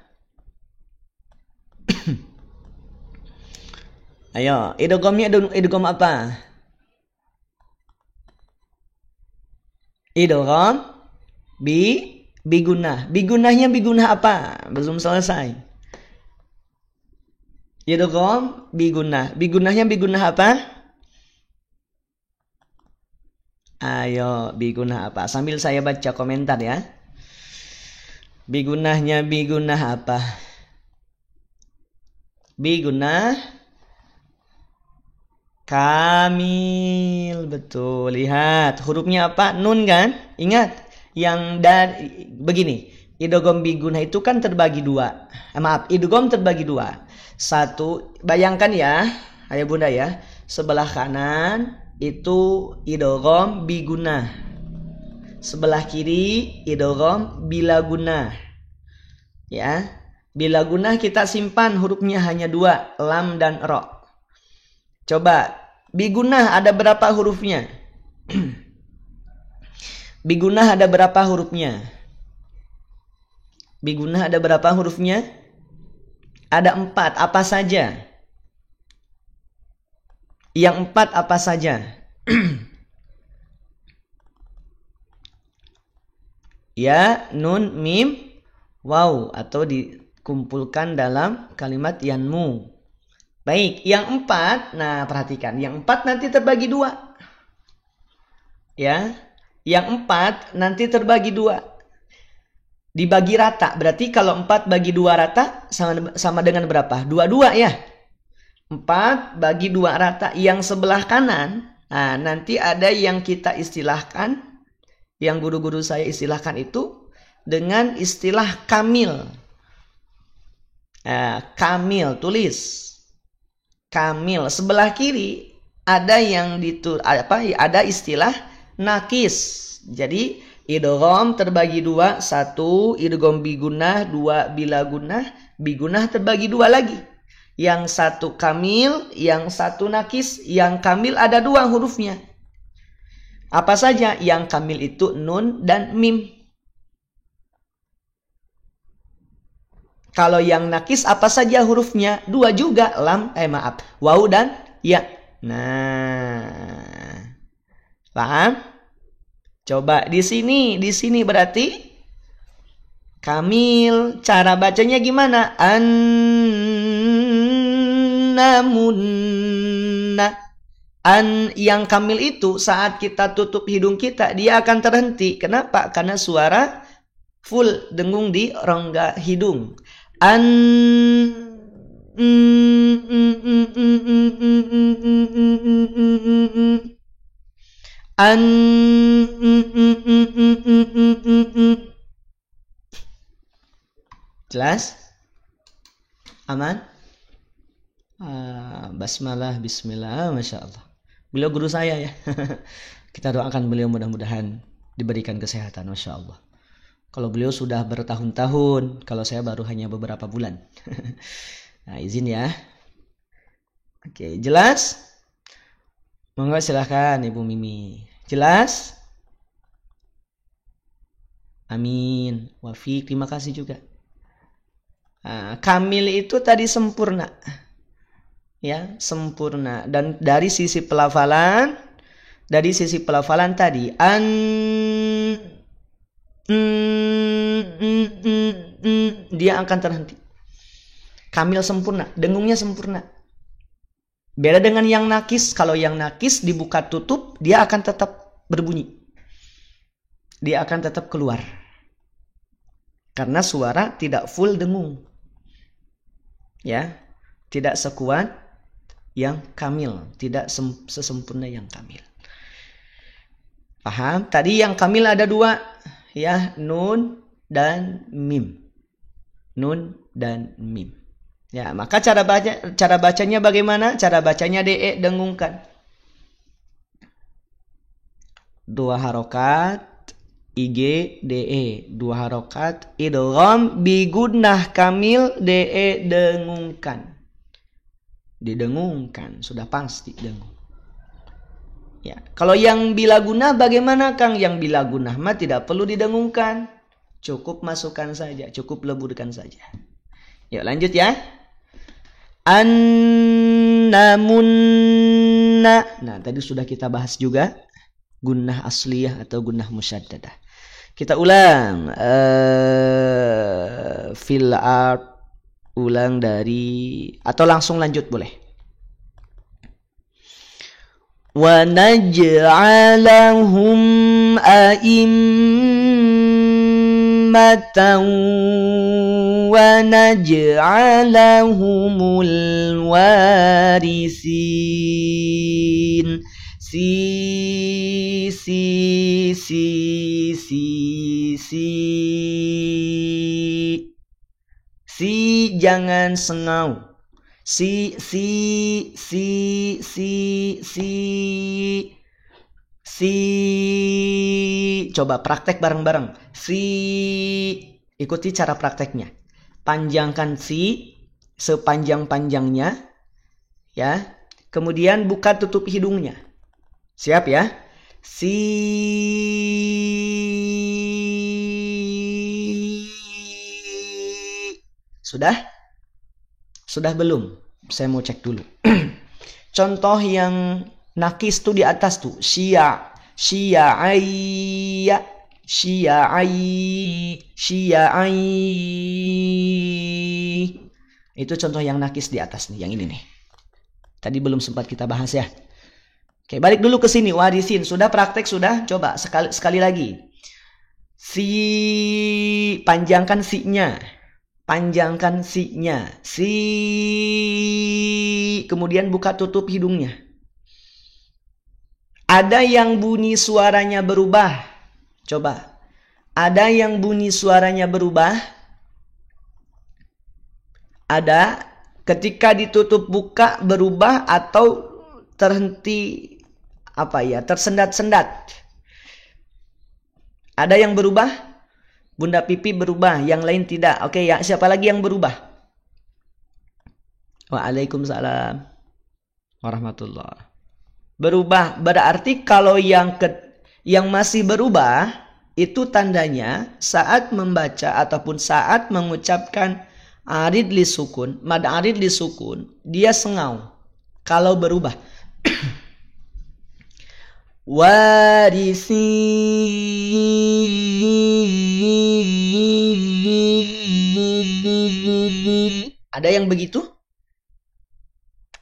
Ayo, idghamnya idgham apa? Idgham bigunah. Bigunahnya bigunah apa? Belum selesai. Idgham bigunah. Bigunahnya bigunah apa? Ayo, bigunah apa? Sambil saya baca komentar ya. Bigunahnya bigunah apa? Bigunah kamil. Betul, lihat hurufnya apa? Nun kan? Ingat yang dari begini. Idgham bigunah itu kan terbagi dua. Idgham terbagi dua. Satu, bayangkan ya, ayah bunda ya, sebelah kanan itu idgham bigunah. Sebelah kiri idgham bilagunah. Ya. Bilagunah kita simpan hurufnya hanya 2, lam dan ro. Coba, bigunah ada berapa hurufnya? Bigunah ada berapa hurufnya? Bigunah ada berapa hurufnya? Ada 4, apa saja? Yang 4 apa saja? Ya, nun, mim, waw, atau dikumpulkan dalam kalimat yanmu. Baik, yang 4, nah perhatikan, yang 4 nanti terbagi 2. Ya, yang 4 nanti terbagi 2. Dibagi rata, berarti kalau 4 bagi 2 rata sama dengan berapa? 22 ya. 4 bagi 2 rata. Yang sebelah kanan, nah nanti ada yang kita istilahkan, yang guru-guru saya istilahkan itu dengan istilah kamil. Kamil, tulis. Kamil. Sebelah kiri ada yang ada istilah nakis. Jadi idgham terbagi 2, 1 idgham bigunah, 2 bilagunah, bigunah terbagi 2 lagi. Yang 1 kamil, yang 1 nakis. Yang kamil ada 2 hurufnya. Apa saja? Yang kamil itu nun dan mim. Kalau yang nakis apa saja hurufnya? 2 juga, lam, waw dan ya. Nah, paham? Coba di sini berarti kamil. Cara bacanya gimana? Namunna. Yang kamil itu saat kita tutup hidung kita, dia akan terhenti. Kenapa? Karena suara full, dengung di rongga hidung. Jelas? Aman? Basmalah, bismillah, masya Allah. Beliau guru saya ya. Kita doakan beliau mudah-mudahan diberikan kesehatan, masya Allah. Kalau beliau sudah bertahun-tahun, kalau saya baru hanya beberapa bulan. Nah, izin ya. Oke, jelas? Monggo silahkan Ibu Mimi. Jelas? Amin. Wafiq, terima kasih juga. Kamil itu tadi sempurna. Ya, sempurna. Dan dari sisi pelafalan tadi dia akan terhenti. Kamil sempurna, dengungnya sempurna. Beda dengan yang nakis. Kalau yang nakis dibuka tutup, dia akan tetap berbunyi. Dia akan tetap keluar. Karena suara tidak full dengung. Ya, tidak sekuat yang kamil, tidak sesempurna yang kamil. Paham? Tadi yang kamil ada 2, ya, nun dan mim. Nun dan mim. Ya, maka cara bacanya bagaimana? Cara bacanya DE, dengungkan. 2 harokat IG DE, 2 harokat idgham bigunnah kamil DE, dengungkan. Didengungkan, sudah pasti dengung. Ya, kalau yang bila gunah bagaimana Kang? Yang bila gunah mah tidak perlu didengungkan. Cukup masukkan saja, cukup leburkan saja. Yuk lanjut ya. Annamunna. Nah, tadi sudah kita bahas juga gunnah asliyah atau gunnah musyaddadah. Kita ulang fil art, ulang dari atau langsung lanjut boleh. Wa naj'alahum a'immatan wa naj'alahumul warisin. Si jangan sengau. Si. Coba praktek bareng-bareng. Si, ikuti cara prakteknya. Panjangkan si sepanjang-panjangnya, ya. Kemudian buka tutup hidungnya. Siap ya? Si. Sudah? Sudah belum? Saya mau cek dulu. Contoh yang nakis tuh di atas tuh. Syia'ai. Itu contoh yang nakis di atas nih, yang ini nih. Tadi belum sempat kita bahas ya. Oke, balik dulu ke sini. Warisin, sudah praktek sudah? Coba sekali lagi. Si, panjangkan si-nya. Panjangkan si-nya. Si, kemudian buka tutup hidungnya. Ada yang bunyi suaranya berubah. Coba. Ada yang bunyi suaranya berubah. Ada. Ketika ditutup buka berubah atau terhenti, tersendat-sendat. Ada yang berubah? Bunda Pipi berubah, yang lain tidak. Oke ya, siapa lagi yang berubah? Waalaikumsalam warahmatullahi. Berubah berarti kalau yang masih berubah itu tandanya saat membaca ataupun saat mengucapkan arid li sukun, mad arid li sukun, dia sengau kalau berubah. Warisi. Ada yang begitu?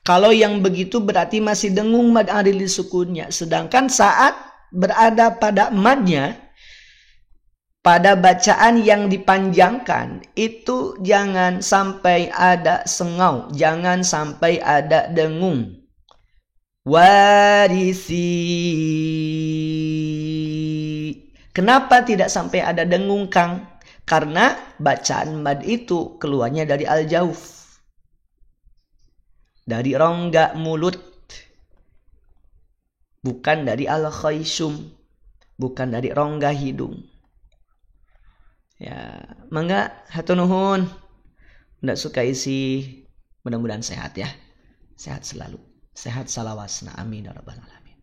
Kalau yang begitu berarti masih dengung mad arid li sukunnya. Sedangkan saat berada pada madnya, pada bacaan yang dipanjangkan, itu jangan sampai ada sengau, jangan sampai ada dengung. Warisi. Kenapa tidak sampai ada dengung, Kang? Karena bacaan mad itu keluarnya dari al-jauf, dari rongga mulut, bukan dari al-khaysum, bukan dari rongga hidung. Ya, mangga hatur nuhun. Ndak suka isi, mudah-mudahan sehat ya. Sehat selalu. Sehat salawasna, amin ya rabbal alamin.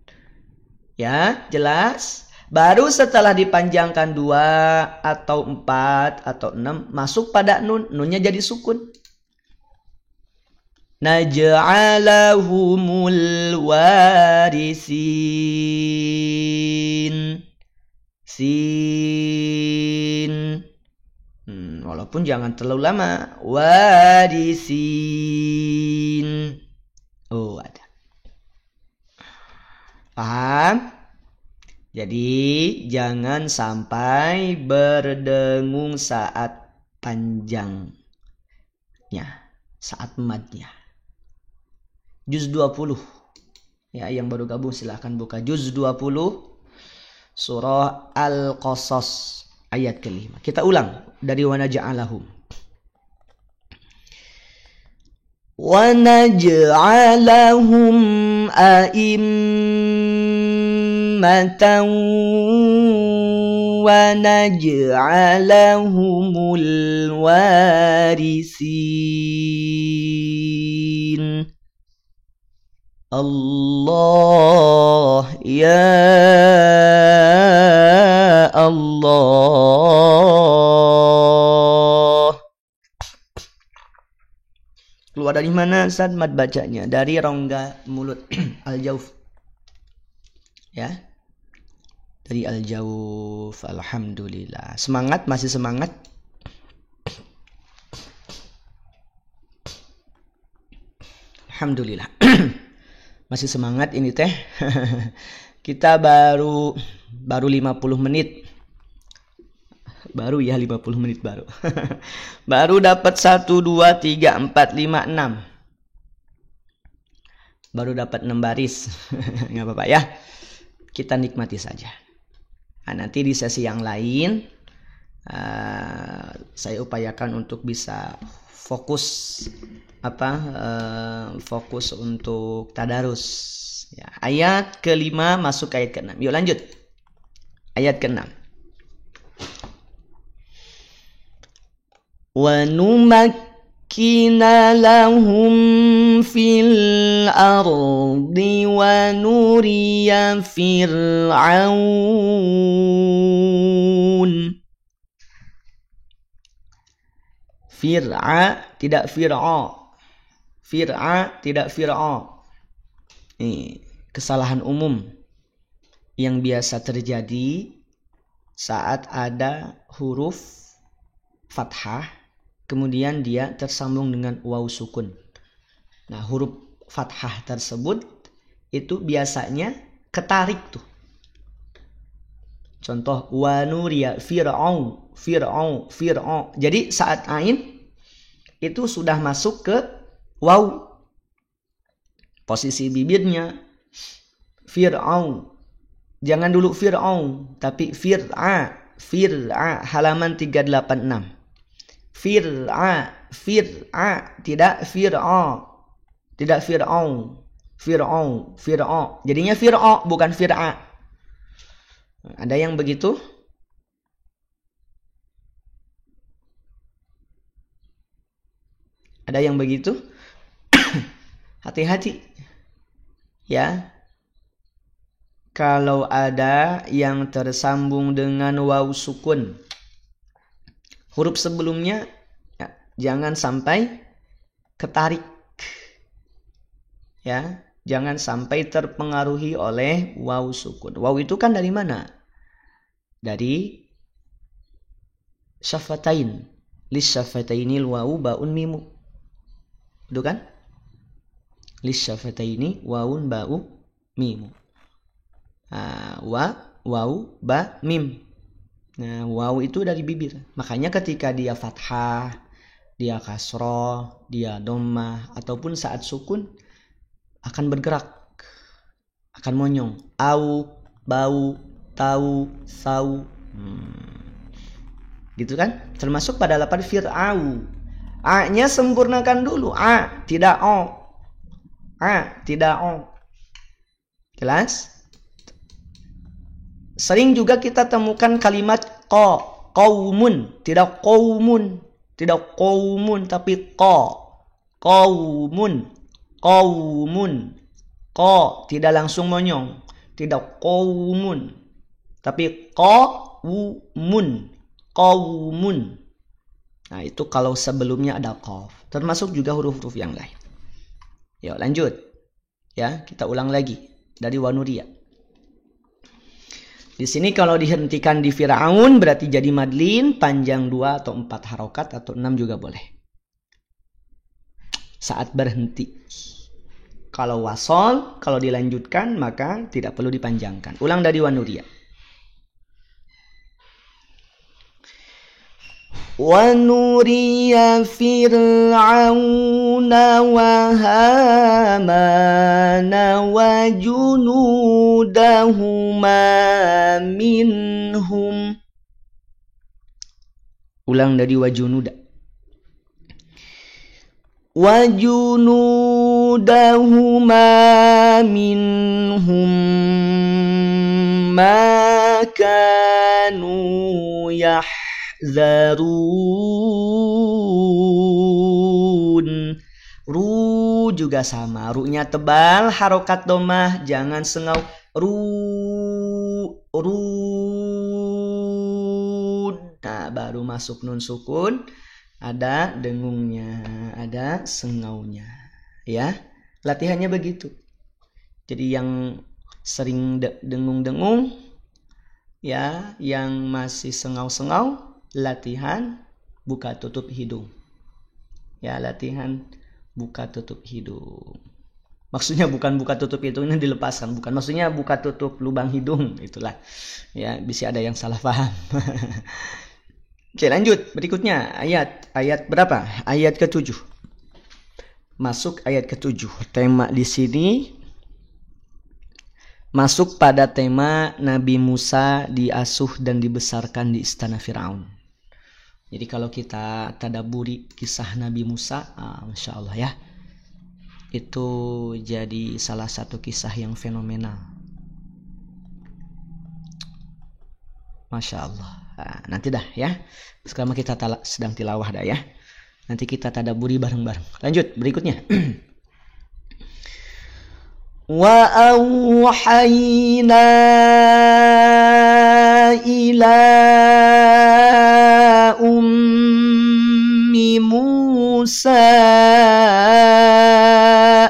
Ya, jelas. Baru setelah dipanjangkan 2 atau 4 atau 6 masuk pada nun, nunnya jadi sukun. Naj'alahumul warisin. Sin. Walaupun jangan terlalu lama. Warisin. Oh, ada. Paham? Jadi jangan sampai berdengung saat panjangnya, saat madnya. Juz 20. Ya, yang baru gabung silahkan buka Juz 20 surah Al-Qasas ayat ke-5. Kita ulang dari wa naj'alahum. Wa naj'alahum a'immatan wa naj'alahumul warisin. Allah ya Allah. Keluar dari mana Ustaz mad bacanya? Dari rongga mulut al-jauf. Ya. Dari al-jauf. Alhamdulillah. Semangat, masih semangat? Alhamdulillah. Masih semangat ini teh. Kita baru 50 menit. Baru ya 50 menit baru. Baru dapat 1 2 3 4 5 6. Baru dapat 6 baris. Enggak apa-apa ya. Kita nikmati saja. Nah, nanti di sesi yang lain saya upayakan untuk bisa fokus fokus untuk tadarus ya. Ayat ke-5 masuk ke ayat ke-6. Yuk lanjut. Ayat ke-6. Wa numakkina lahum fil ardi wa nuriya fir'aun. Fir'a tidak fir'a. Fir'a tidak fir'a. Ini kesalahan umum yang biasa terjadi saat ada huruf fathah kemudian dia tersambung dengan waw sukun. Nah, huruf fathah tersebut itu biasanya ketarik tuh. Contoh wa nuriya fir'aun, fir'aun, fir'aun. Jadi saat ain itu sudah masuk ke waw. Posisi bibirnya fir'aun. Jangan dulu fir'aun, tapi fir'a, fir'a halaman 386. Fir'a, fir'a, tidak fir'a. Tidak fir'aun. Fir'aun, fir'a. Jadinya fir'a bukan fir'a. Ada yang begitu? Ada yang begitu? Hati-hati. Ya. Kalau ada yang tersambung dengan waw sukun, huruf sebelumnya ya, jangan sampai ketarik. Ya, jangan sampai terpengaruhi oleh waw sukun. Waw itu kan dari mana? Dari syafatain. Lis syafatainil waw baun mimu. Betul kan? Lis syafataini waun ba'u mimu. Waw ba mim. Nah, waw itu dari bibir. Makanya ketika dia fathah, dia kasroh, dia dhammah ataupun saat sukun akan bergerak, akan monyong. Au, bau, tau, sau. Gitu kan? Termasuk pada lafaz fir'au. A-nya sempurnakan dulu. A, tidak o. A, tidak o. Jelas? Sering juga kita temukan kalimat qaumun, tidak qaumun, tidak qaumun tapi qaumun, qaumun, qa tidak langsung monyong, tidak qaumun. Tapi qawmun. Qawmun. Nah, itu kalau sebelumnya ada qaf. Termasuk juga huruf-huruf yang lain. Yuk, lanjut. Ya, kita ulang lagi dari Wanuriyah. Di sini kalau dihentikan di Fir'aun berarti jadi madlin, panjang 2 atau 4 harokat atau 6 juga boleh. Saat berhenti. Kalau wasol, kalau dilanjutkan maka tidak perlu dipanjangkan. Ulang dari Wanuriyah. وَنُرِيَ فِرْعَوْنَ وَهَامَانَ وَجُنُودَهُمَا مِنْهُمْ. Ulang dari wajunuda. وَجُنُودَهُمَا مِنْهُمْ مَا كَانُوا يَحْذَرُونَ. Ru juga sama. Ru-nya tebal, harokat domah, jangan sengau. Ru. Nah, baru masuk nun sukun. Ada dengungnya, ada sengaunya. Ya, latihannya begitu. Jadi yang sering dengung-dengung, ya, yang masih sengau-sengau, latihan buka tutup hidung. Ya, latihan buka tutup hidung. Maksudnya bukan buka tutup hidungnya dilepaskan, bukan. Maksudnya buka tutup lubang hidung, itulah. Ya, bisa ada yang salah paham. Oke, lanjut. Berikutnya ayat berapa? Ayat ke-7. Masuk ayat ke-7. Tema di sini masuk pada tema Nabi Musa diasuh dan dibesarkan di istana Fir'aun. Jadi kalau kita tadaburi kisah Nabi Musa, Masya Allah ya, itu jadi salah satu kisah yang fenomenal. Masya Allah. Nah, nanti dah ya. Sekarang kita sedang tilawah dah ya. Nanti kita tadaburi bareng-bareng. Lanjut berikutnya. Wa auhayna ila ummi Musa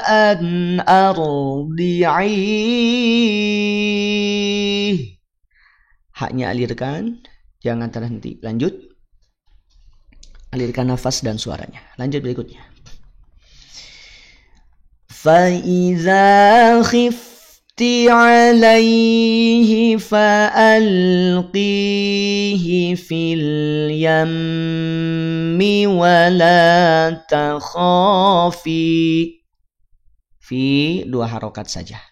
an ardi'i. Haknya alirkan, jangan terhenti. Lanjut. Alirkan nafas dan suaranya. Lanjut berikutnya. فَإِذَا خِفْتِ عَلَيْهِ فَأَلْقِيهِ فِي الْيَمِّ وَلَا تَخَافِي. Fi 2 harokat saja.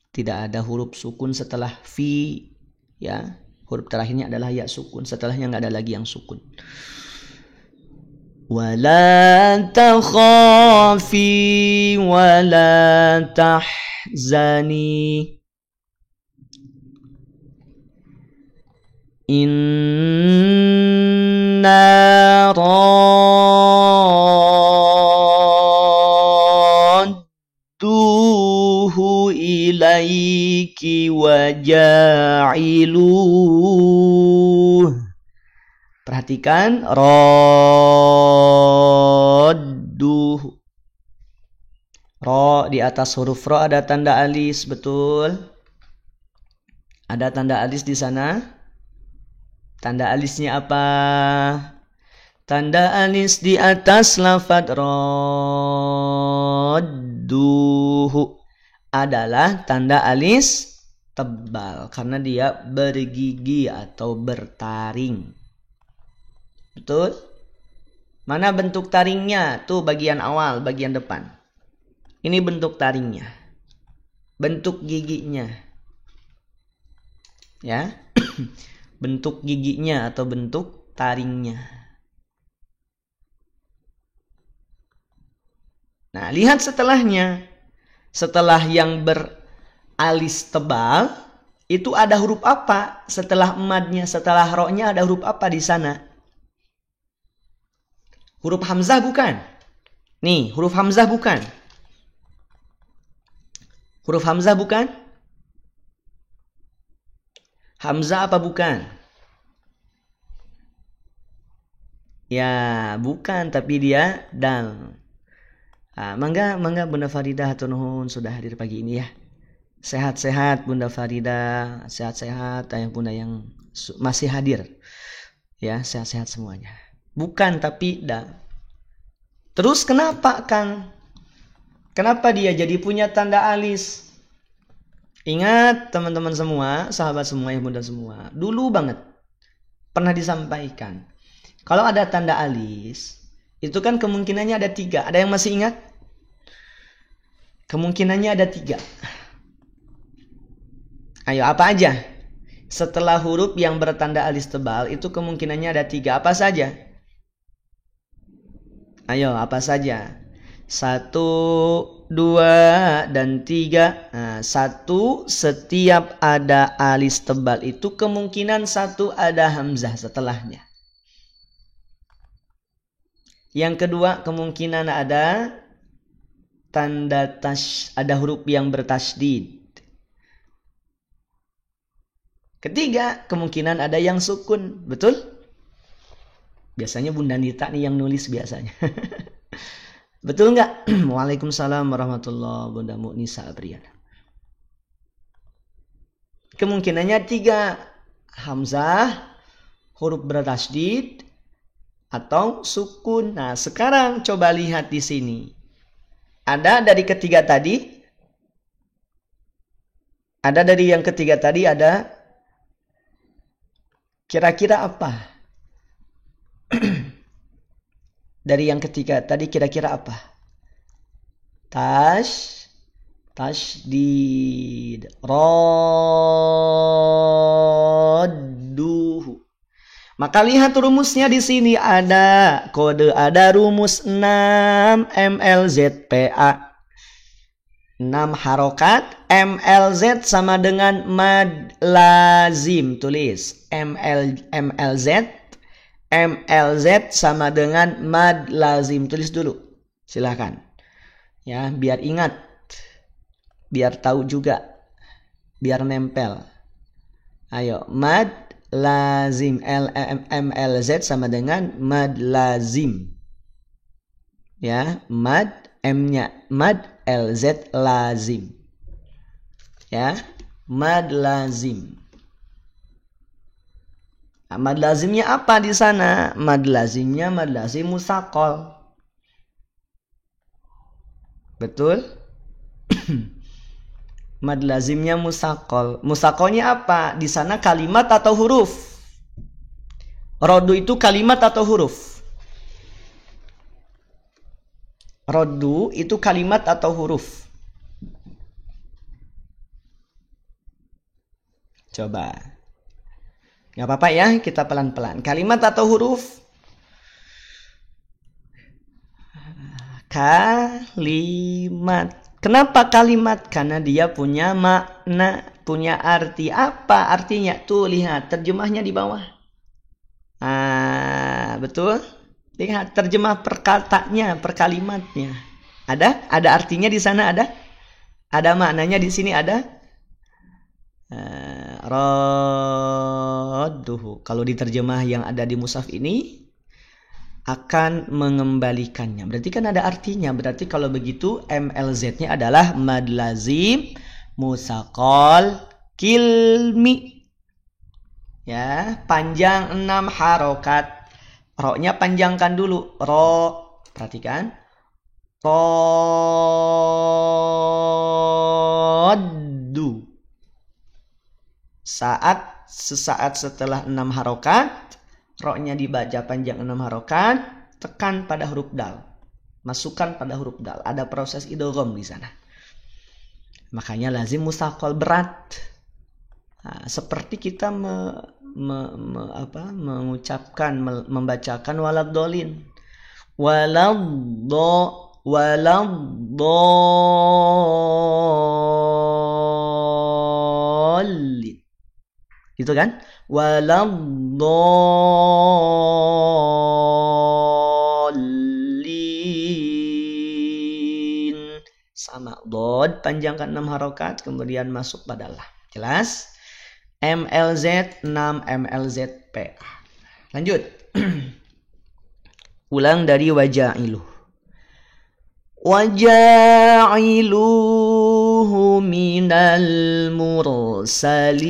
Tidak ada huruf sukun setelah fi. Ya, huruf terakhirnya adalah ya sukun. Setelahnya nggak ada lagi yang sukun. ولا تخافي ولا تحزني إنا رادوه إليك وجاعلوه. Perhatikan radduh. Ro di atas huruf ro ada tanda alis, betul? Ada tanda alis di sana? Tanda alisnya apa? Tanda alis di atas lafadz radduh adalah tanda alis tebal karena dia bergigi atau bertaring. Betul? Mana bentuk taringnya? Tuh bagian awal, bagian depan. Ini bentuk taringnya. Bentuk giginya. Ya. Bentuk giginya atau bentuk taringnya. Nah, lihat setelahnya. Setelah yang beralis tebal, itu ada huruf apa? Setelah emadnya, setelah ro-nya ada huruf apa di sana? Huruf hamzah bukan? Nih, huruf hamzah bukan? Huruf hamzah bukan? Hamzah apa bukan? Ya, bukan, tapi dia dal. Mangga Bunda Faridah hatur nuhun sudah hadir pagi ini ya. Sehat-sehat Bunda Faridah, sehat-sehat ayah bunda yang masih hadir. Ya, sehat-sehat semuanya. Bukan, tapi dal. Terus kenapa Kang? Kenapa dia jadi punya tanda alis? Ingat teman-teman semua, sahabat semua, ibu bunda semua. Dulu banget pernah disampaikan. Kalau ada tanda alis, itu kan kemungkinannya ada 3. Ada yang masih ingat? Kemungkinannya ada 3. Ayo, apa aja? Setelah huruf yang bertanda alis tebal, itu kemungkinannya ada 3. Apa saja? Ayo, apa saja? 1, 2, dan 3. 1 setiap ada alis tebal itu kemungkinan 1 ada hamzah setelahnya. Yang kedua kemungkinan ada tanda ada huruf yang bertasydid. Ketiga kemungkinan ada yang sukun, betul? Biasanya Bunda Nita nih yang nulis biasanya. Betul nggak? Waalaikumsalam warahmatullahi wabarakatuh, Bunda Mu'nisa Abriana. Kemungkinannya 3. Hamzah, huruf bertasydid, atau sukun. Nah, sekarang coba lihat di sini. Ada dari ketiga tadi? Ada dari yang ketiga tadi ada? Kira-kira apa? Dari yang ketiga tadi kira-kira apa? Tasydid, radduhu. Maka lihat rumusnya di sini ada kode, ada rumus 6 MLZPA. 6 harokat, MLZ sama dengan mad lazim. Tulis MLZ sama dengan mad lazim. Tulis dulu. Silahkan. Ya, biar ingat. Biar tahu juga. Biar nempel. Ayo, mad lazim. MLZ sama dengan mad lazim. Ya, mad M-nya mad LZ lazim. Ya, mad lazim. Nah, mad lazimnya apa di sana? Mad lazimnya mad lazim musaqal. Betul? Mad lazimnya musaqal. Musaqalnya apa? Di sana kalimat atau huruf? Roddu itu kalimat atau huruf? Roddu itu kalimat atau huruf? Coba. Gak apa-apa ya, kita pelan-pelan. Kalimat atau huruf? Kalimat. Kenapa kalimat? Karena dia punya makna, punya arti. Apa artinya? Tuh lihat terjemahnya di bawah. Betul? Lihat terjemah perkatanya, perkalimatnya. Ada? Ada artinya di sana ada? Ada maknanya di sini ada? Radduhu. Kalau diterjemah yang ada di mushaf ini akan mengembalikannya. Berarti kan ada artinya. Berarti kalau begitu MLZ-nya adalah mad lazim musaqal kilmi. Ya, panjang 6 harokat. Ro-nya panjangkan dulu. Ro, perhatikan. Raddu. Sesaat setelah 6 harokat, ro-nya dibaca panjang 6 harokat, tekan pada huruf dal. Masukkan pada huruf dal. Ada proses idgham di sana. Makanya lazim musaqal berat. Nah, seperti kita membacakan waladhdallin. Waladhdallin. Gitu kan? Waladhdallin. Sama dhad panjangkan 6 harokat kemudian masuk pada lah. Jelas? MLZ 6 MLZP. Lanjut. Ulang dari waja'iluh. Waja'iluhu minal mursalin.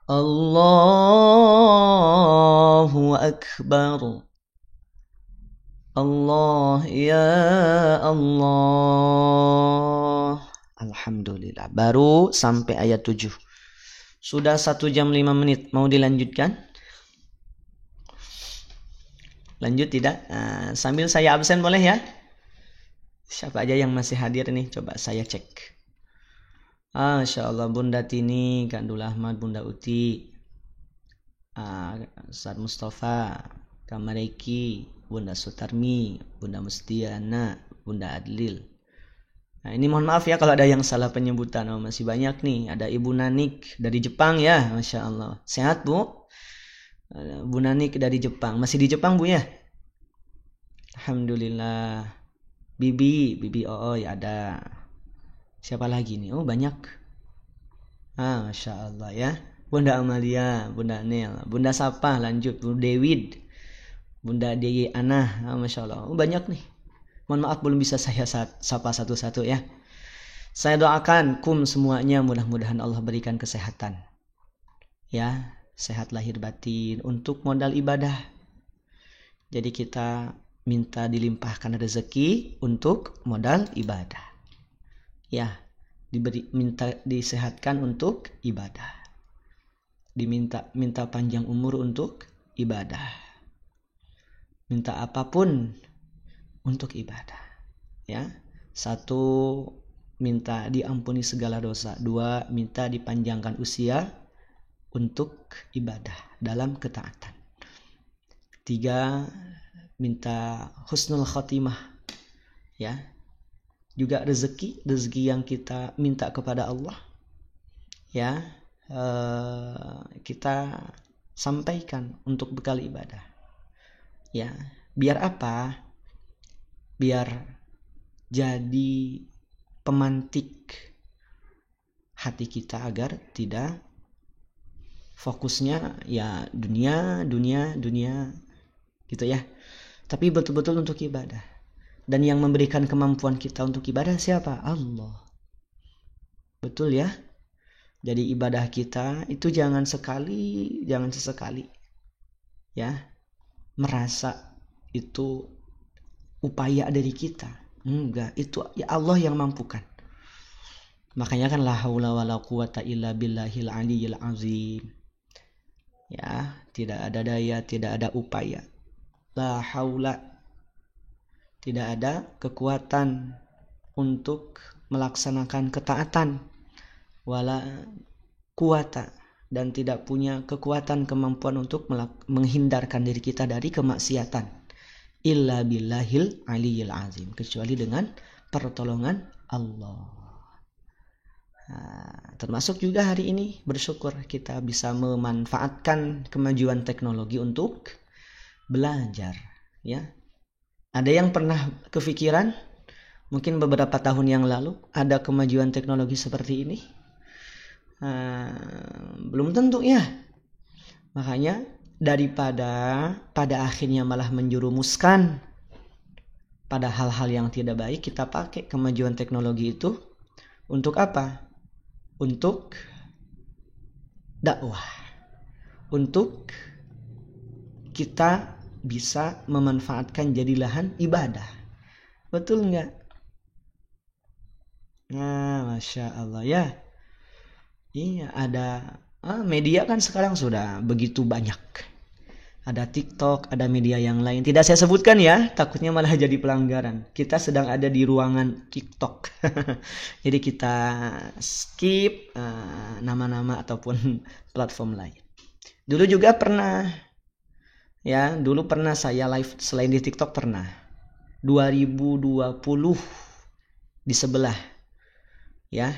Allahu Akbar. Allah ya Allah. Alhamdulillah. Baru sampai ayat 7. Sudah 1 jam 5 menit. Mau dilanjutkan? Lanjut tidak? Sambil saya absen boleh ya? Siapa aja yang masih hadir nih? Coba saya cek. Masya Allah. Bunda Tini, Kak Dul Ahmad, Bunda Uti, Ustaz Mustafa, Kak Mareki, Bunda Sutarmi, Bunda Mustiana, Bunda Adlil. Nah, ini mohon maaf ya kalau ada yang salah penyebutan. Masih banyak nih. Ada Ibu Nanik dari Jepang ya. Masya Allah. Sehat Bu? Bu Nanik dari Jepang. Masih di Jepang Bu ya? Alhamdulillah. Bibi Ooy ada. Siapa lagi nih? Oh banyak. Masya Allah ya. Bunda Amalia, Bunda Nel, Bunda Sapa lanjut. Bu Dewid, Bunda Dewi Anah. Masya Allah. Oh banyak nih. Mohon maaf belum bisa saya sapa satu-satu ya. Saya doakan semuanya mudah-mudahan Allah berikan kesehatan. Ya, sehat lahir batin untuk modal ibadah. Jadi kita minta dilimpahkan rezeki untuk modal ibadah. Ya, minta disehatkan untuk ibadah. Minta panjang umur untuk ibadah. Minta apapun untuk ibadah. Ya. 1, minta diampuni segala dosa. 2, minta dipanjangkan usia untuk ibadah dalam ketaatan. 3, minta husnul khotimah. Ya. Juga rezeki yang kita minta kepada Allah. Ya. Kita sampaikan untuk bekal ibadah. Ya. Biar apa? Biar jadi pemantik hati kita agar tidak fokusnya ya dunia gitu ya. Tapi betul-betul untuk ibadah. Dan yang memberikan kemampuan kita untuk ibadah siapa? Allah. Betul ya? Jadi ibadah kita itu jangan sesekali ya merasa itu upaya dari kita. Enggak, itu ya Allah yang mampukan. Makanya kan la haula wala quwata illa billahil aliyyil azim. Ya, tidak ada daya, tidak ada upaya. La haula, tidak ada kekuatan untuk melaksanakan ketaatan. Wala quwata, dan tidak punya kekuatan kemampuan untuk menghindarkan diri kita dari kemaksiatan. Illa billahil aliyyil azim, kecuali dengan pertolongan Allah. Termasuk juga hari ini bersyukur kita bisa memanfaatkan kemajuan teknologi untuk belajar ya. Ada yang pernah kepikiran mungkin beberapa tahun yang lalu ada kemajuan teknologi seperti ini? Belum tentu ya. Makanya daripada pada akhirnya malah menjerumuskan pada hal-hal yang tidak baik, kita pakai kemajuan teknologi itu untuk apa? Untuk dakwah. Untuk kita bisa memanfaatkan jadi lahan ibadah. Betul nggak? Nah, Masya Allah ya. Iya, ada media kan sekarang sudah begitu banyak. Ada TikTok, ada media yang lain. Tidak saya sebutkan ya, takutnya malah jadi pelanggaran. Kita sedang ada di ruangan TikTok. Jadi kita skip nama-nama ataupun platform lain. Dulu juga pernah saya live selain di TikTok pernah. 2020 di sebelah ya,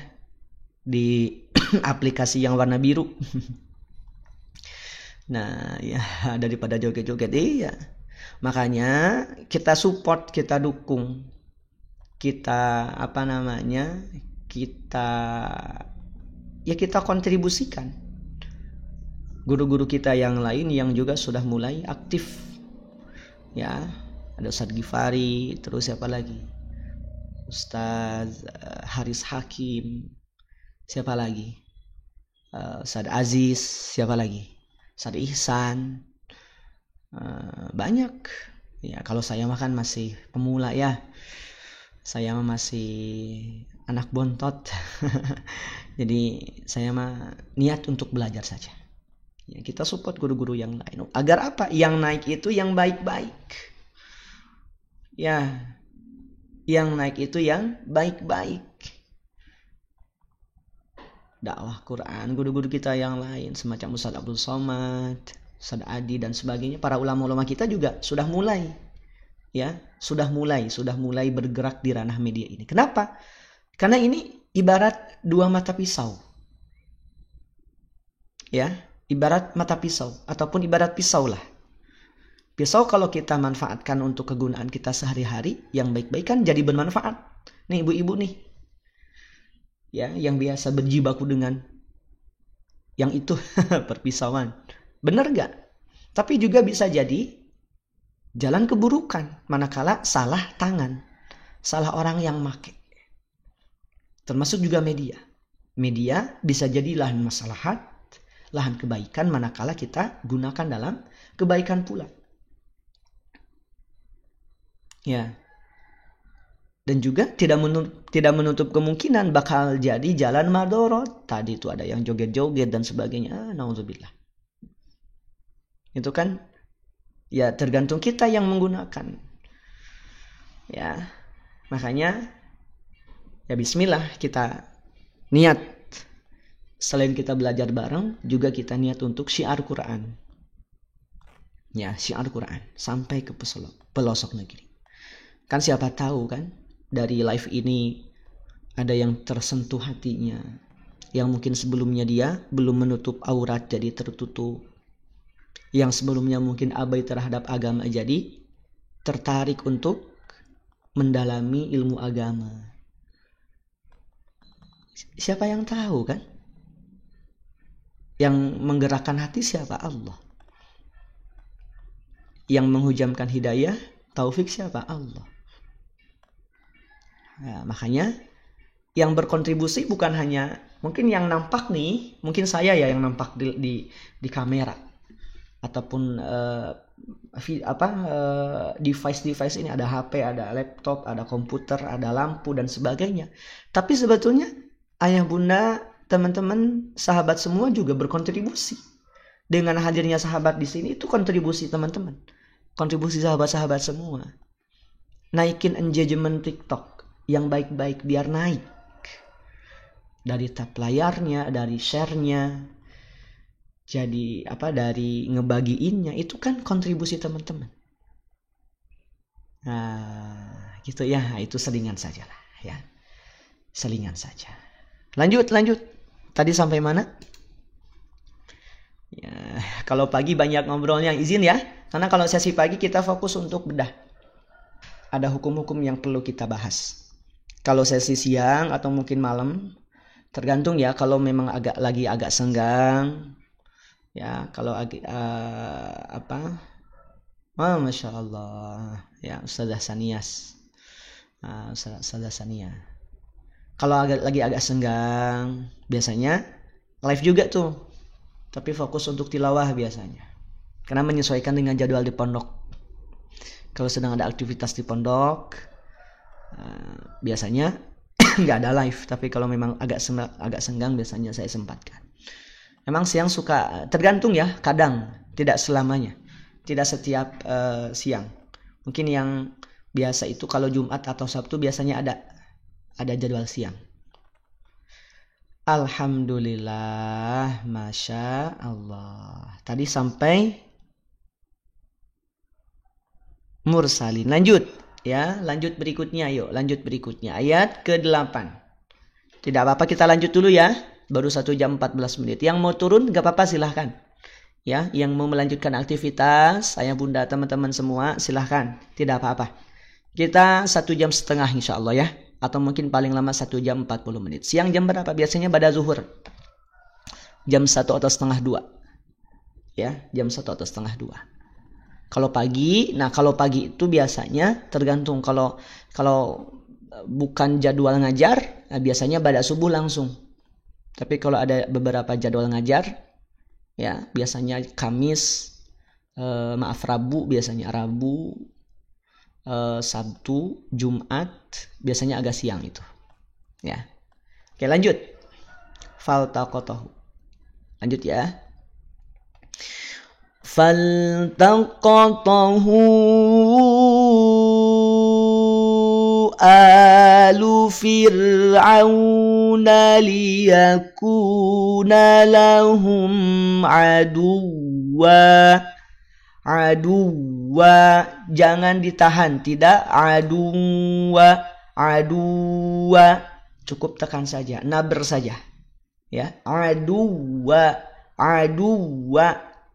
di aplikasi yang warna biru. Nah ya, daripada joget-joget iya. Makanya kita support, kita dukung kita kita kontribusikan. Guru-guru kita yang lain yang juga sudah mulai aktif, ya, ada Ustadz Gifari, terus siapa lagi, Ustadz Haris Hakim, siapa lagi, Ustadz Aziz, siapa lagi, Ustadz Ihsan, banyak. Ya, kalau saya mah kan masih pemula ya, saya mah masih anak bontot. Jadi saya mah niat untuk belajar saja. Ya, kita support guru-guru yang lain. Agar apa? Yang naik itu yang baik-baik. Ya, yang naik itu yang baik-baik. Dakwah Quran, guru-guru kita yang lain semacam Ustadz Abdul Somad, Ustadz Adi dan sebagainya, para ulama-ulama kita juga sudah mulai, ya, sudah mulai bergerak di ranah media ini. Kenapa? Karena ini ibarat dua mata pisau. Ya, ibarat mata pisau ataupun ibarat pisau lah. Pisau kalau kita manfaatkan untuk kegunaan kita sehari-hari yang baik-baik kan jadi bermanfaat. Nih ibu-ibu nih, ya, yang biasa berjibaku dengan yang itu perpisauan, benar gak? Tapi juga bisa jadi jalan keburukan manakala salah tangan, salah orang yang make. Termasuk juga media bisa jadi lahan maslahat, lahan kebaikan manakala kita gunakan dalam kebaikan pula. Ya. Dan juga tidak menutup kemungkinan bakal jadi jalan madorot. Tadi itu ada yang joget-joget dan sebagainya. Nauzubillah. Itu kan ya tergantung kita yang menggunakan. Ya. Makanya ya bismillah, kita niat selain kita belajar bareng, juga kita niat untuk syiar Quran. Ya, syiar Quran sampai ke pelosok negeri. Kan siapa tahu kan dari live ini ada yang tersentuh hatinya, yang mungkin sebelumnya dia belum menutup aurat jadi tertutup, yang sebelumnya mungkin abai terhadap agama jadi tertarik untuk mendalami ilmu agama. Siapa yang tahu kan? Yang menggerakkan hati siapa? Allah. Yang menghujamkan hidayah, taufik siapa? Allah. Nah, makanya yang berkontribusi bukan hanya mungkin yang nampak nih, mungkin saya ya yang nampak di kamera ataupun device ini, ada HP, ada laptop, ada komputer, ada lampu dan sebagainya. Tapi sebetulnya ayah bunda, teman-teman, sahabat semua juga berkontribusi. Dengan hadirnya sahabat di sini itu kontribusi teman-teman, kontribusi sahabat-sahabat semua. Naikin engagement TikTok yang baik-baik biar naik. Dari tap layarnya, dari share-nya, jadi dari ngebagiinnya, itu kan kontribusi teman-teman. Nah, gitu ya, itu selingan saja lah ya. Selingan saja. Lanjut. Tadi sampai mana? Ya, kalau pagi banyak ngobrolnya, izin ya. Karena kalau sesi pagi kita fokus untuk bedah. Ada hukum-hukum yang perlu kita bahas. Kalau sesi siang atau mungkin malam, tergantung ya. Kalau memang lagi agak senggang, ya. Kalau Masya Allah, ya Ustazah Sanias, Ustazah Sania. Kalau lagi agak senggang, biasanya live juga tuh. Tapi fokus untuk tilawah biasanya. Karena menyesuaikan dengan jadwal di pondok. Kalau sedang ada aktivitas di pondok, biasanya nggak ada live. Tapi kalau memang agak senggang, biasanya saya sempatkan. Memang siang suka, tergantung ya, kadang, tidak selamanya, tidak setiap siang. Mungkin yang biasa itu kalau Jumat atau Sabtu biasanya ada jadwal siang. Alhamdulillah, Masya Allah. Tadi sampai mursalin. Lanjut berikutnya. Lanjut berikutnya. Ayat ke-8. Tidak apa-apa, kita lanjut dulu ya. Baru 1 jam 14 menit. Yang mau turun gak apa-apa, silahkan. Ya, yang mau melanjutkan aktivitas, ayah bunda teman-teman semua silahkan. Tidak apa-apa. Kita 1 jam setengah insya Allah ya. Atau mungkin paling lama 1 jam 40 menit. Siang jam berapa? Biasanya pada zuhur. Jam 1 atau setengah 2. Ya, jam 1 atau setengah 2. Kalau pagi, kalau pagi itu biasanya tergantung kalau bukan jadwal ngajar, biasanya pada subuh langsung. Tapi kalau ada beberapa jadwal ngajar, ya biasanya Kamis, Rabu biasanya Rabu, Sabtu, Jumat biasanya agak siang itu. Ya. Oke, lanjut. Faltaqatahu. Lanjut ya. Faltaqatahu alu fir'auna liyakuna lahum aduwa. Jangan ditahan, tidak aduwa. Cukup tekan saja, nabr saja. Ya, aduwa.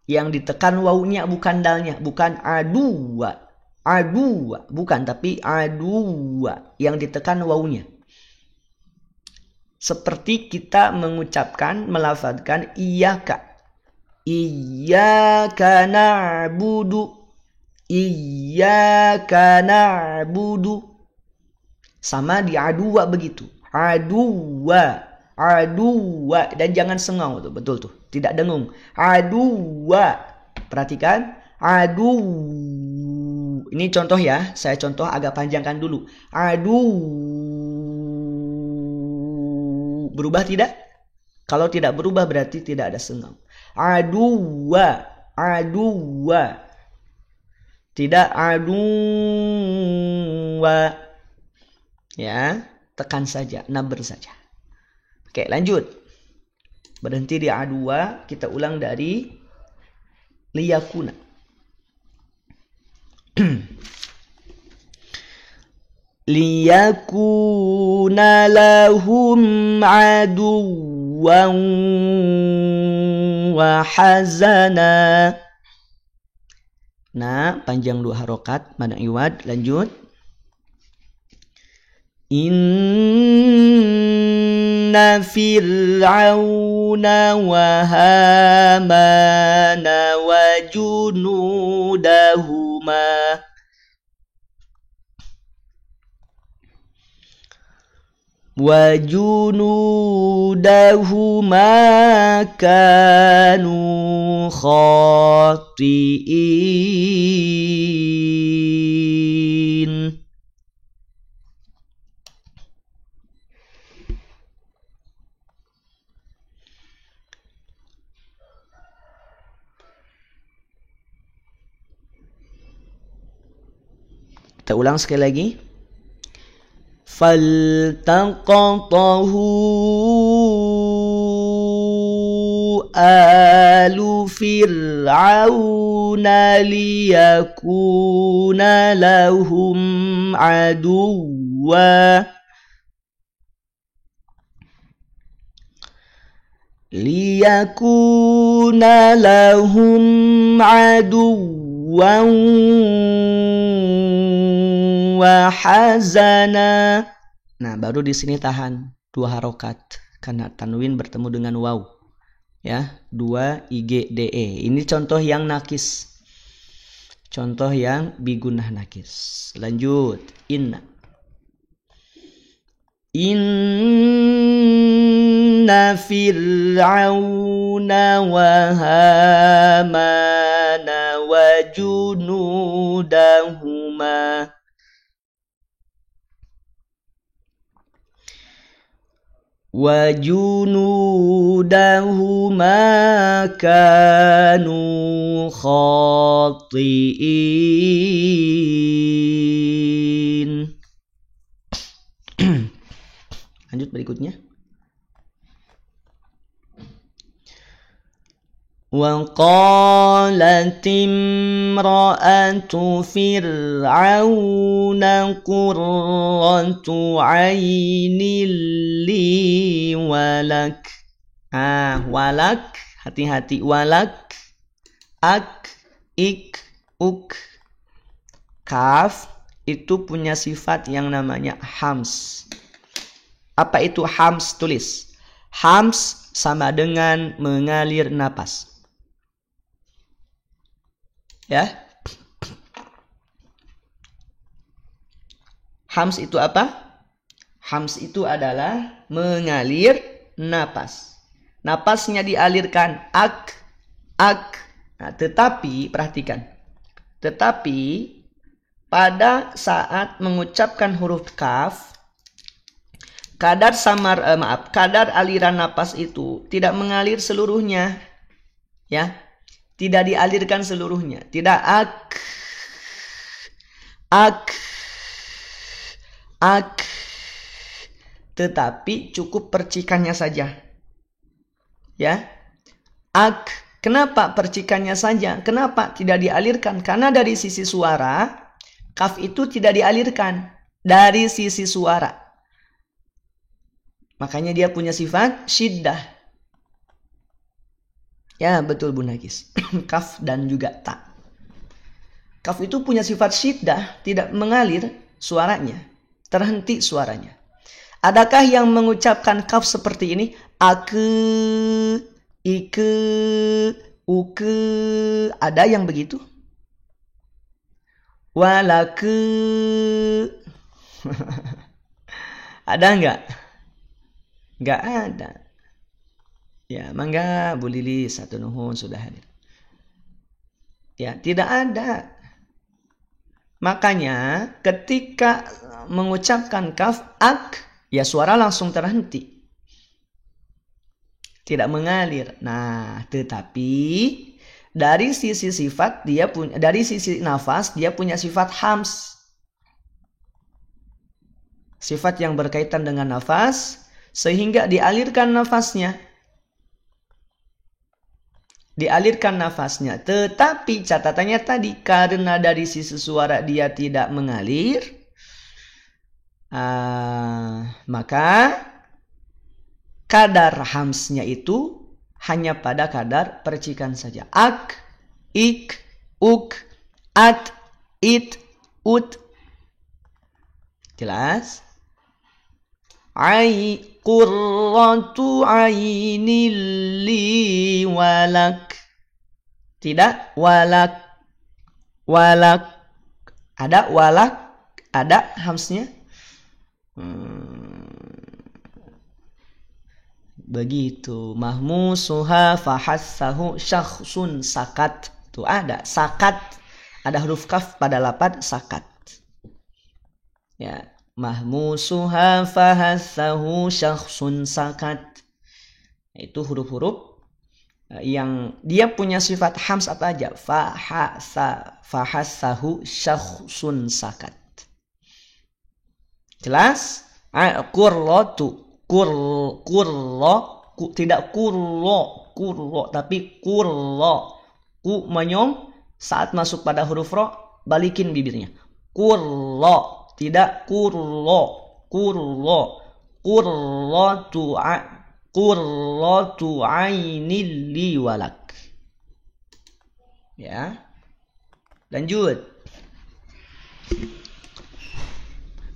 Yang ditekan wawunya bukan dalnya, bukan aduwa, bukan, tapi aduwa yang ditekan wawunya. Seperti kita mengucapkan, melafadzkan iyyaka na'budu. Sama di aduwa begitu. Aduwa. Dan jangan sengau tuh, betul tuh. Tidak dengung. Aduwa. Perhatikan. Ini contoh ya. Saya contoh agak panjangkan dulu. Berubah tidak? Kalau tidak berubah berarti tidak ada sengau. Aduwa. Tidak aduwa. Ya, tekan saja, nabr saja. Oke, lanjut. Berhenti di aduwa, kita ulang dari liyakuna. Liyakuna lahum aduwan wa hazana. Nah, panjang 2 harokat, mana iwad, lanjut. Inna fir'auna wa hamana wa junudahuma kanu khati'in. Kita ulang sekali lagi. Faltaqatahu alu fir'auna liyakuna lahum aduwa. Liyakuna lahum aduwan wa hazana. Nah, baru di sini tahan 2 harokat karena tanwin bertemu dengan waw. Ya, 2 igde. Ini contoh yang nakis. Contoh yang bigunah nakis. Lanjut. Inna fir'auna wa hamana wa junudahuma kanu khati'in. Lanjut berikutnya. Wa qalat imra'atu fir'auna qurratu 'ainin li walak. Walak, hati-hati, walak, ak, ik, uk, kaf, itu punya sifat yang namanya hams. Apa itu hams? Tulis. Hams sama dengan mengalir napas. Ya. Hams itu apa? Hams itu adalah mengalir napas. Napasnya dialirkan ak. Nah, tetapi perhatikan. Tetapi pada saat mengucapkan huruf kaf, kadar aliran napas itu tidak mengalir seluruhnya. Ya. Tidak dialirkan seluruhnya. Tidak ak, tetapi cukup percikannya saja. Ya. Ak, kenapa percikannya saja? Kenapa tidak dialirkan? Karena dari sisi suara, kaf itu tidak dialirkan dari sisi suara. Makanya dia punya sifat syiddah. Ya, betul Bu Nagis. Kaf dan juga ta. Kaf itu punya sifat syiddah, tidak mengalir suaranya. Terhenti suaranya. Adakah yang mengucapkan kaf seperti ini? Ake, ike, uke. Ada yang begitu? Walake. Ada enggak? Enggak ada. Ya, mangga Bu Lilis satu nuhun sudah hadir. Ya, tidak ada. Makanya ketika mengucapkan kaf ak, ya suara langsung terhenti. Tidak mengalir. Nah, tetapi dari sisi sifat dari sisi nafas dia punya sifat hams. Sifat yang berkaitan dengan nafas sehingga dialirkan nafasnya. Dialirkan nafasnya. Tetapi catatannya tadi, karena dari sisi suara dia tidak mengalir, maka kadar hamsnya itu hanya pada kadar percikan saja. Ak, ik, uk, at, it, ut. Jelas? Qurratu ainil li walak. Tidak walak. Ada walak, ada hamsnya. Begitu. Mahmusuha fahassahu syakhsun sakat. Tuh ada sakat. Ada huruf kaf pada lapad sakat. Ya. Mahmusuha fahassahu syakhsun sakat. Itu huruf-huruf yang dia punya sifat hams apa aja? Fahassahu syakhsun sakat. Jelas? Qurratu. Tidak kurlo, tapi kurlo. Ku manyom saat masuk pada huruf ro, balikin bibirnya. Kurlo. Tidak kurlo. Qurratu ainil li walak. Ya. Lanjut.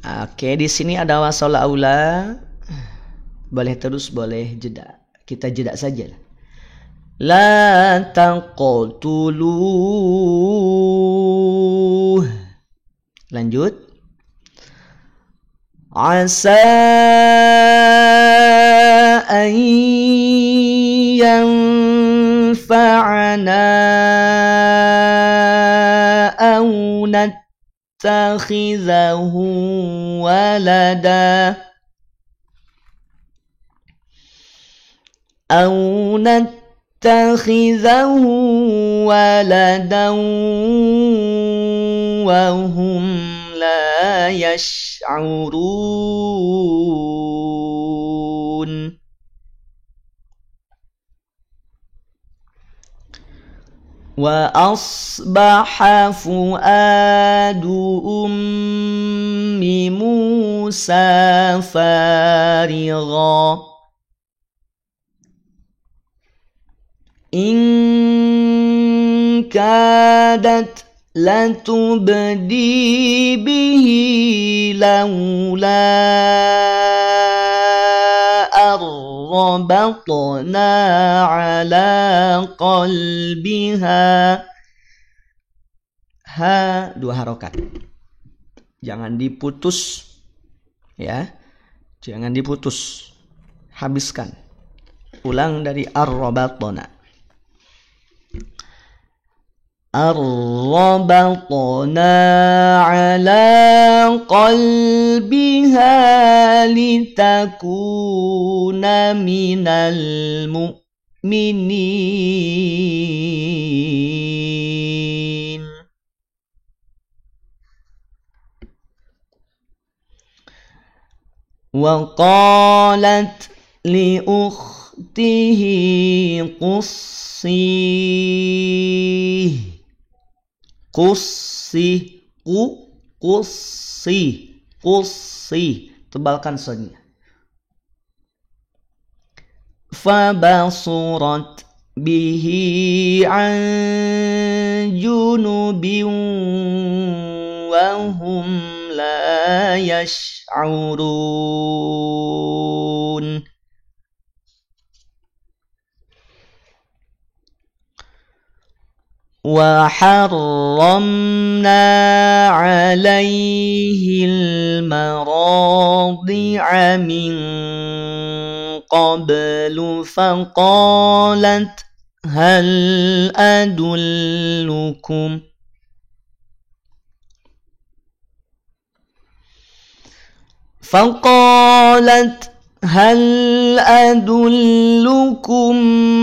Oke, di sini ada wasol aula. Boleh terus, boleh jeda. Kita jeda saja. La taqtuluh. Lanjut. Asa an yanfa'ana aw nattakhizahu walada wa hum la yash'urun. Wa asbaha fuadu ummi Musa farigha in kadat لتبدي به لولا أربطنا على قلبها. Ha, 2 harokat. Jangan diputus, ya. Jangan diputus. Habiskan. Ulang dari ar-rabatna. Ar-rabatna ala qalbiha litakuna minal mu'minin. Wa qalat li ukhtihi qussi, tebalkan sodnya. Fabasurat bihi an junubin wa hum la yash'urun. Wa harramna alaihi al-maradi'a min qablu faqalat hal adullukum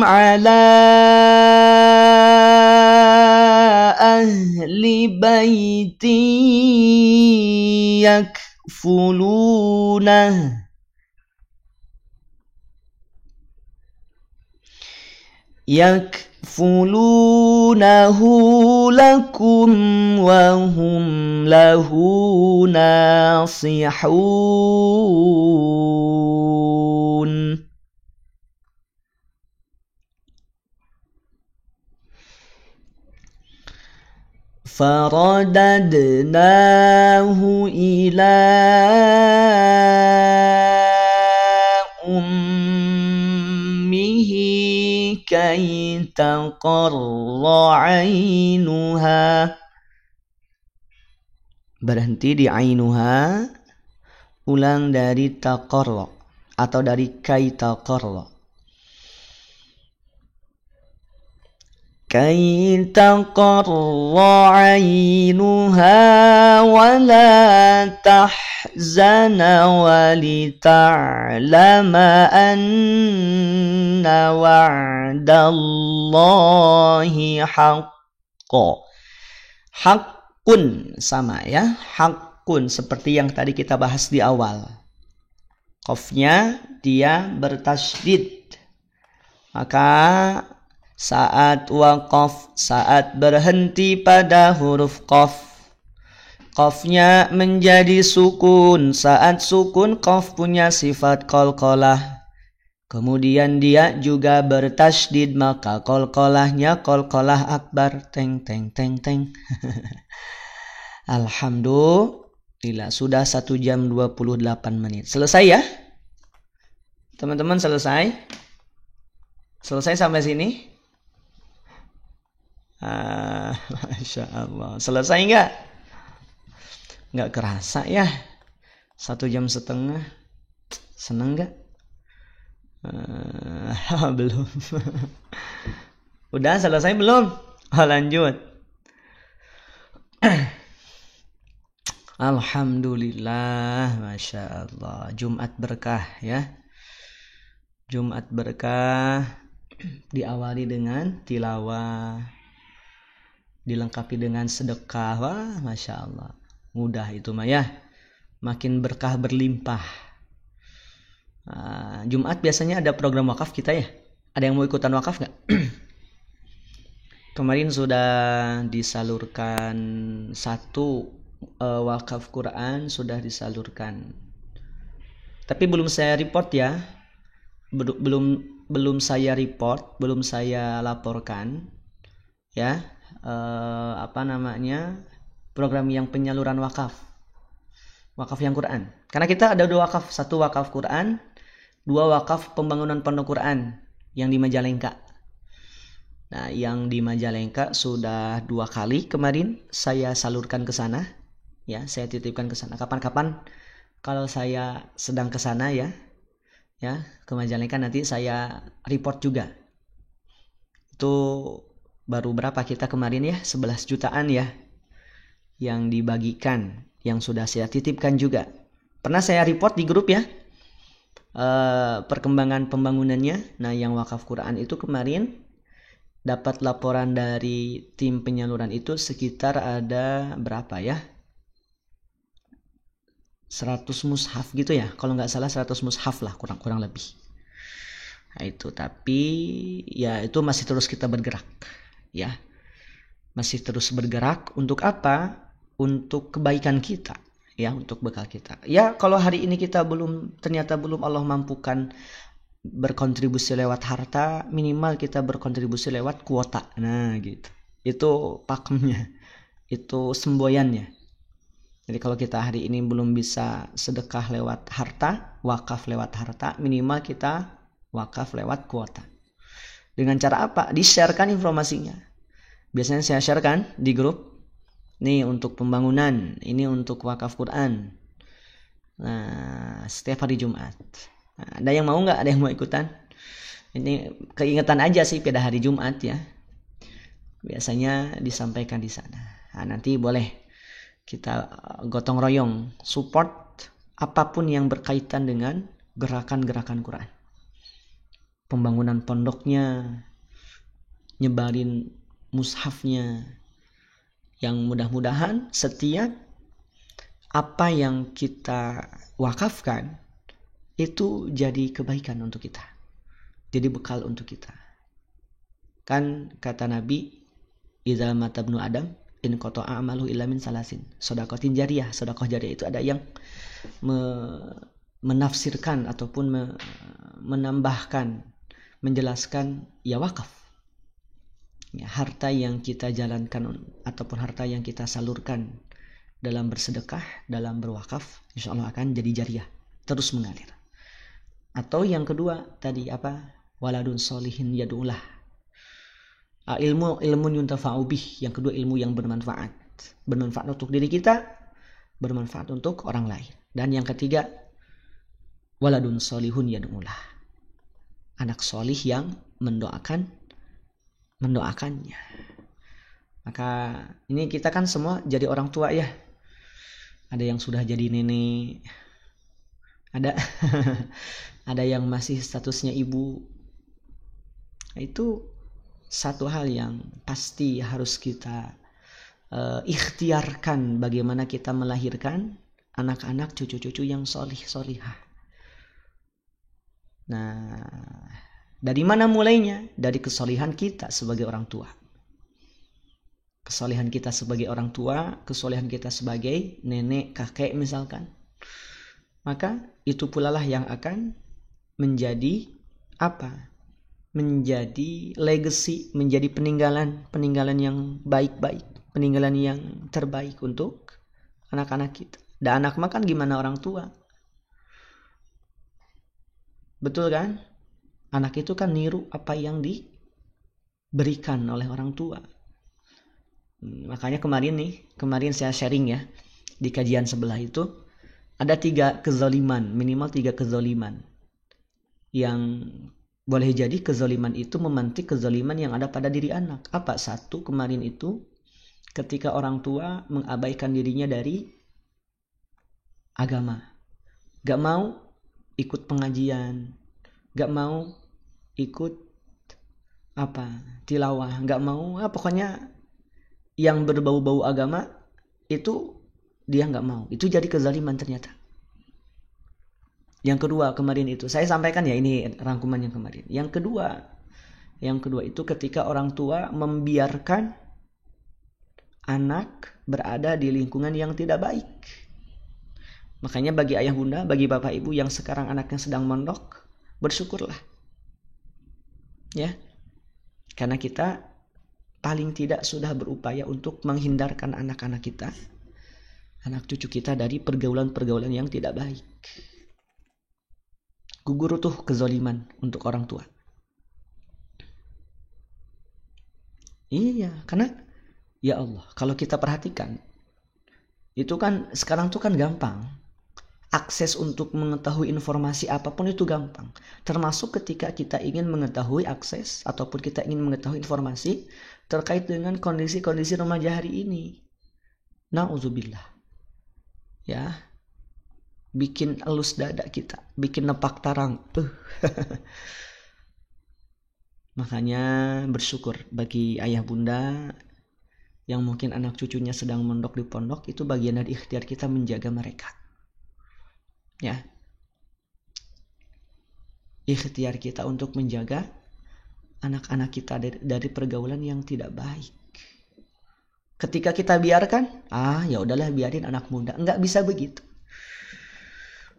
ala ahli baiti yakfulunahu lakum wa hum lahu nasihun. Faradadnahu ila ummihi kay taqarra ainuha. Berhenti di ainuha. Ulang dari taqarra atau dari kay taqarra. كي تقر عينها ولا تحزن ولتعلم أن وعد الله حق. Hakun sama ya, hakun seperti yang tadi kita bahas di awal. Qafnya dia bertasydid. Maka saat waqaf, saat berhenti pada huruf qaf, qafnya menjadi sukun. Saat sukun, qaf punya sifat qalqalah. Kemudian dia juga bertasydid, maka qalqalahnya qalqalah akbar. Teng teng teng teng. Alhamdulillah sudah 1 jam 28 menit. Selesai ya? Teman-teman selesai? Selesai sampai sini? Masya Allah. Selesai nggak? Nggak kerasa ya? 1 jam setengah. Seneng nggak? Belum. Udah selesai belum? Lanjut. Alhamdulillah, Masya Allah. Jumat berkah ya. Jumat berkah diawali dengan tilawah, dilengkapi dengan sedekah. Wah, Masya Allah. Mudah itu mah ya. Makin berkah berlimpah. Jumat biasanya ada program wakaf kita ya. Ada yang mau ikutan wakaf nggak? Kemarin sudah disalurkan 1 wakaf Quran, sudah disalurkan. Tapi belum saya report ya. Belum saya report, belum saya laporkan. Ya, program yang penyaluran wakaf yang Quran. Karena kita ada 2 wakaf, 1 wakaf Quran, 2 wakaf pembangunan pondok Quran yang di Majalengka. Nah, yang di Majalengka sudah 2 kali kemarin saya salurkan ke sana, ya, saya titipkan ke sana. Kapan-kapan kalau saya sedang ke sana ya ke Majalengka nanti saya report juga. Itu baru berapa kita kemarin ya, 11 jutaan ya yang dibagikan, yang sudah saya titipkan juga. Pernah saya report di grup ya perkembangan pembangunannya. Nah, yang wakaf Quran itu kemarin dapat laporan dari tim penyaluran itu sekitar ada berapa ya, 100 mushaf gitu ya, kalau nggak salah 100 mushaf lah kurang lebih. Nah, itu tapi ya itu masih terus kita bergerak ya, masih terus bergerak untuk apa? Untuk kebaikan kita ya, untuk bekal kita ya. Kalau hari ini kita ternyata belum Allah mampukan berkontribusi lewat harta, minimal kita berkontribusi lewat kuota. Nah gitu, itu pakemnya, itu semboyannya. Jadi kalau kita hari ini belum bisa sedekah lewat harta, wakaf lewat harta, minimal kita wakaf lewat kuota. Dengan cara apa? Di-sharekan informasinya. Biasanya saya sharekan di grup. Nih untuk pembangunan, ini untuk wakaf Quran. Nah, setiap hari Jumat. Nah, ada yang mau nggak? Ada yang mau ikutan? Ini keingetan aja sih pada hari Jumat ya. Biasanya disampaikan di sana. Nah, nanti boleh kita gotong royong support apapun yang berkaitan dengan gerakan-gerakan Quran. Pembangunan pondoknya, nyebarin mushafnya, yang mudah-mudahan setiap apa yang kita wakafkan itu jadi kebaikan untuk kita, jadi bekal untuk kita. Kan kata Nabi, idza mata ibnu Adam in qata'a amalu illa min salasin, sedekah jariyah. Sedekah jariyah itu ada yang menafsirkan ataupun menambahkan, menjelaskan ya wakaf. Ya, harta yang kita jalankan ataupun harta yang kita salurkan dalam bersedekah, dalam berwakaf, insya Allah akan jadi jariyah, terus mengalir. Atau yang kedua tadi apa? Waladun solihin yad'ulah. Ilmu yuntafa'u bih. Yang kedua ilmu yang bermanfaat untuk diri kita, bermanfaat untuk orang lain. Dan yang ketiga waladun solihun yad'ulah. Anak solih yang mendoakannya. Maka ini kita kan semua jadi orang tua ya. Ada yang sudah jadi nenek, ada yang masih statusnya ibu. Nah, itu satu hal yang pasti harus kita ikhtiarkan, bagaimana kita melahirkan anak-anak, cucu-cucu yang solihah. Nah, dari mana mulainya? Dari kesolihan kita sebagai orang tua. Kesolihan kita sebagai orang tua, kesolihan kita sebagai nenek, kakek misalkan. Maka itu pula lah yang akan menjadi apa? Menjadi legacy, menjadi peninggalan yang baik-baik, peninggalan yang terbaik untuk anak-anak kita. Dan anak makan gimana orang tua? Betul kan? Anak itu kan niru apa yang diberikan oleh orang tua. Makanya kemarin saya sharing ya, di kajian sebelah itu ada 3 kezaliman, minimal 3 kezaliman yang boleh jadi kezaliman itu memantik kezaliman yang ada pada diri anak. Apa? 1 kemarin itu ketika orang tua mengabaikan dirinya dari agama. Gak mau ikut pengajian, gak mau ikut tilawah, gak mau pokoknya yang berbau-bau agama itu dia gak mau. Itu jadi kezaliman ternyata. Yang kedua kemarin itu saya sampaikan ya, ini rangkuman yang kemarin. Yang kedua itu ketika orang tua membiarkan anak berada di lingkungan yang tidak baik. Makanya bagi ayah bunda, bagi bapak ibu yang sekarang anaknya sedang mondok, bersyukurlah ya, karena kita paling tidak sudah berupaya untuk menghindarkan anak-anak kita, anak cucu kita dari pergaulan-pergaulan yang tidak baik. Gugur tuh kezaliman untuk orang tua. Iya, karena ya Allah, kalau kita perhatikan, itu kan sekarang tuh kan gampang. Akses untuk mengetahui informasi apapun itu gampang. Termasuk ketika kita ingin mengetahui akses ataupun kita ingin mengetahui informasi terkait dengan kondisi-kondisi remaja hari ini. Nauzubillah. Ya. Bikin elus dada kita, bikin nepak tarang. Makanya bersyukur bagi ayah bunda yang mungkin anak cucunya sedang mondok di pondok, itu bagian dari ikhtiar kita menjaga mereka. Ya, ikhtiar kita untuk menjaga anak-anak kita dari pergaulan yang tidak baik. Ketika kita biarkan, ya udahlah biarin anak muda, nggak bisa begitu.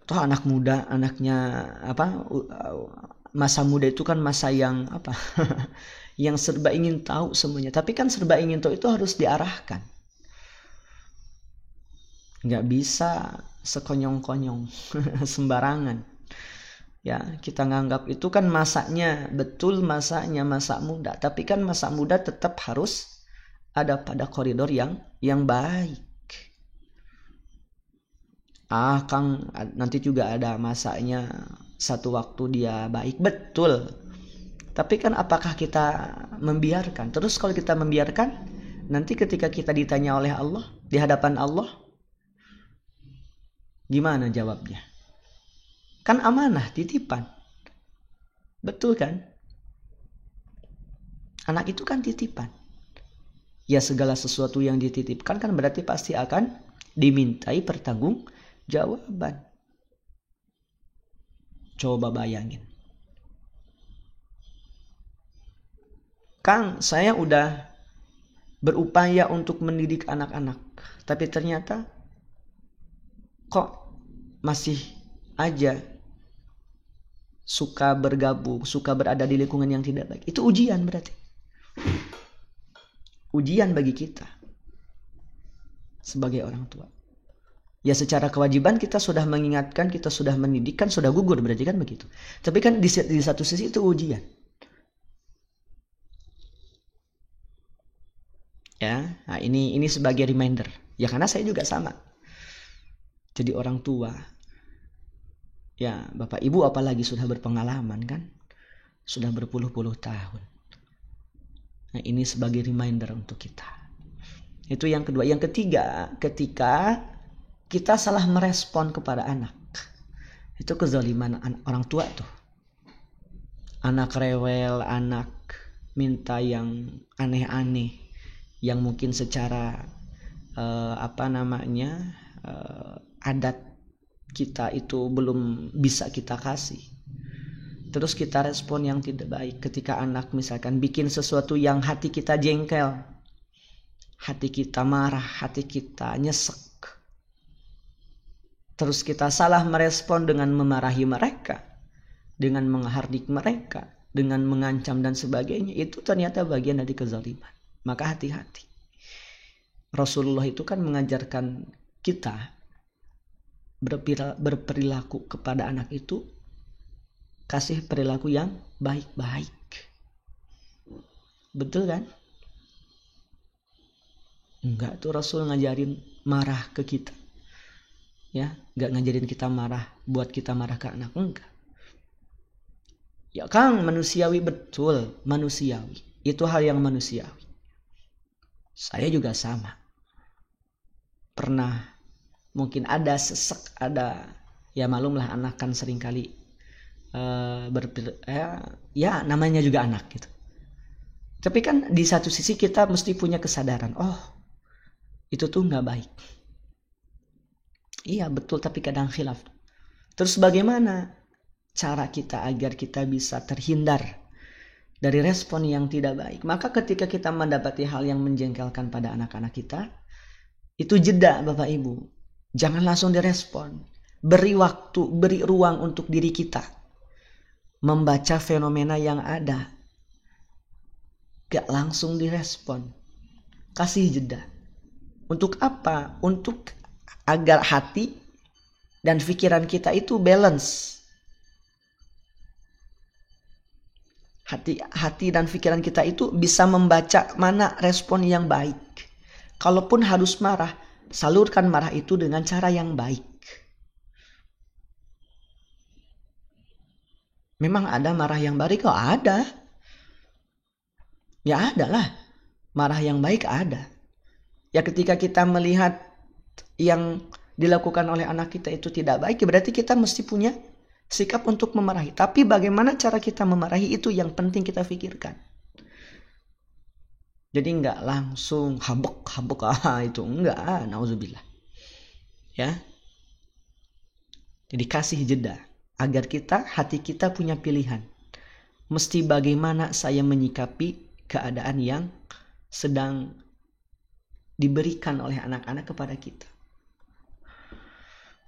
Toh anak muda, anaknya masa muda itu kan masa yang yang serba ingin tahu semuanya. Tapi kan serba ingin tahu itu harus diarahkan. Nggak bisa sekonyong-konyong sembarangan. Ya, kita nganggap itu kan masanya, betul masanya masa muda, tapi kan masa muda tetap harus ada pada koridor yang baik. Kang, nanti juga ada masanya satu waktu dia baik, betul. Tapi kan apakah kita membiarkan? Terus kalau kita membiarkan, nanti ketika kita ditanya oleh Allah, di hadapan Allah, gimana jawabnya? Kan amanah, titipan. Betul kan? Anak itu kan titipan. Ya, segala sesuatu yang dititipkan kan berarti pasti akan dimintai pertanggungjawaban. Coba bayangin. Kang, saya udah berupaya untuk mendidik anak-anak, tapi ternyata kok masih aja suka bergabung, suka berada di lingkungan yang tidak baik. Itu ujian berarti. Ujian bagi kita sebagai orang tua. Ya, secara kewajiban kita sudah mengingatkan, kita sudah mendidik, kan sudah gugur berarti kan begitu. Tapi kan di satu sisi itu ujian. Ya, nah ini sebagai reminder. Ya, karena saya juga sama. Jadi orang tua, ya bapak ibu apalagi sudah berpengalaman kan, sudah berpuluh-puluh tahun. Nah, ini sebagai reminder untuk kita. Itu yang kedua. Yang ketiga, ketika kita salah merespon kepada anak, itu kezaliman orang tua tuh. Anak rewel, anak minta yang aneh-aneh, yang mungkin secara adat kita itu belum bisa kita kasih. Terus kita respon yang tidak baik ketika anak misalkan bikin sesuatu yang hati kita jengkel, hati kita marah, hati kita nyesek. Terus kita salah merespon dengan memarahi mereka, dengan menghardik mereka, dengan mengancam dan sebagainya. Itu ternyata bagian dari kezaliman. Maka hati-hati. Rasulullah itu kan mengajarkan kita berperilaku kepada anak itu, kasih perilaku yang baik-baik. Betul kan? Enggak tuh Rasul ngajarin marah ke kita. Ya, enggak ngajarin kita marah buat kita marah ke anak, enggak. Ya Kang, manusiawi, betul, manusiawi. Itu hal yang manusiawi. Saya juga sama. Pernah mungkin ada sesek, ada, ya malumlah anak kan seringkali namanya juga anak gitu. Tapi kan di satu sisi kita mesti punya kesadaran, itu tuh nggak baik. Iya betul, tapi kadang khilaf. Terus bagaimana cara kita agar kita bisa terhindar dari respon yang tidak baik? Maka ketika kita mendapati hal yang menjengkelkan pada anak-anak kita, itu jeda Bapak Ibu. Jangan langsung direspon. Beri waktu, beri ruang untuk diri kita. Membaca fenomena yang ada. gak langsung direspon. Kasih jeda. Untuk apa? Untuk agar hati dan pikiran kita itu balance. Hati dan pikiran kita itu bisa membaca mana respon yang baik. Kalaupun harus marah, salurkan marah itu dengan cara yang baik. Memang ada marah yang baik? Oh ada. Ya ada lah. Marah yang baik ada. Ya ketika kita melihat yang dilakukan oleh anak kita itu tidak baik, berarti kita mesti punya sikap untuk memarahi. Tapi bagaimana cara kita memarahi itu yang penting kita pikirkan. Jadi enggak langsung habuk itu enggak, nauzubillah. Ya. Jadi kasih jeda agar hati kita punya pilihan. Mesti bagaimana saya menyikapi keadaan yang sedang diberikan oleh anak-anak kepada kita.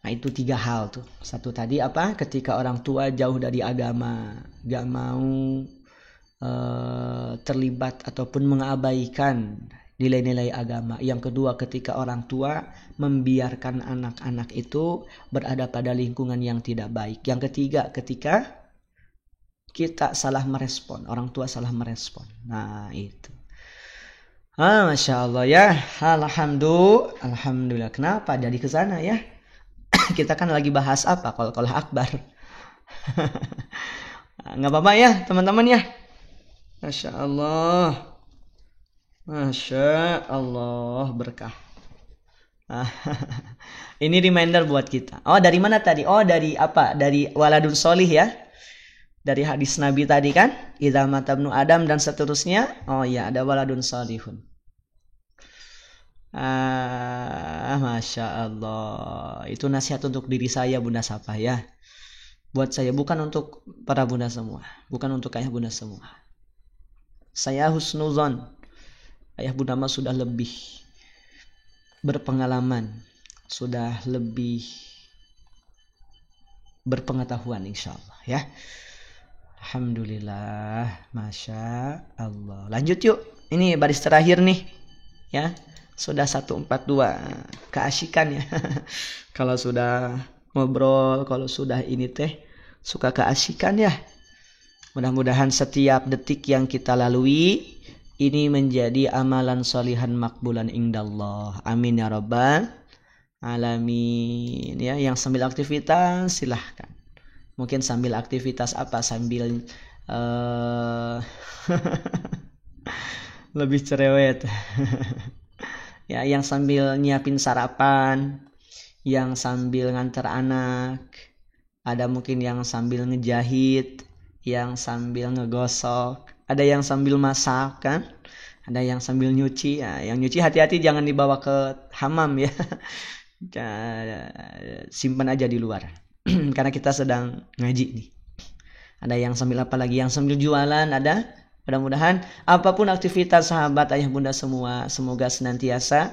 Nah itu 3 hal tuh. Satu tadi apa? Ketika orang tua jauh dari agama, gak mau terlibat ataupun mengabaikan nilai-nilai agama. Yang kedua, ketika orang tua membiarkan anak-anak itu berada pada lingkungan yang tidak baik. Yang ketiga, ketika kita salah merespon, orang tua salah merespon. Nah itu. Masya Allah ya. Alhamdulillah. Kenapa jadi ke sana ya? Kita kan lagi bahas apa? Qalqalah akbar. Nggak apa-apa ya teman-teman ya. Masya Allah. Masya Allah berkah. Ini reminder buat kita. Oh dari mana tadi? Oh dari apa? Dari waladun solih ya. Dari hadis Nabi tadi kan. Idza mata ibnu Adam dan seterusnya. Oh iya ada waladun solihun. Masya Allah. Itu nasihat untuk diri saya Bunda Sapa ya. Buat saya, bukan untuk para bunda semua, bukan untuk ayah bunda semua. Saya husnuzon. Ayah bunda mah sudah lebih berpengalaman, sudah lebih berpengetahuan insya Allah ya. Alhamdulillah. Masya Allah. Lanjut yuk. Ini baris terakhir nih ya. Sudah 142. Keasikan ya. Kalau sudah ngobrol, kalau sudah ini teh suka keasikan ya. Mudah-mudahan setiap detik yang kita lalui ini menjadi amalan solihan makbulan indallah. Amin ya rabbal alamin ya. Yang sambil aktivitas silahkan. Mungkin sambil aktivitas apa? Sambil lebih cerewet. Ya, yang sambil nyiapin sarapan, yang sambil nganter anak, ada mungkin yang sambil ngejahit, yang sambil ngegosok, ada yang sambil masak kan, ada yang sambil nyuci. Ya, yang nyuci hati-hati jangan dibawa ke hamam ya. Simpan aja di luar. Karena kita sedang ngaji nih. Ada yang sambil apa lagi? Yang sambil jualan ada. Mudah-mudahan apapun aktivitas sahabat ayah bunda semua, semoga senantiasa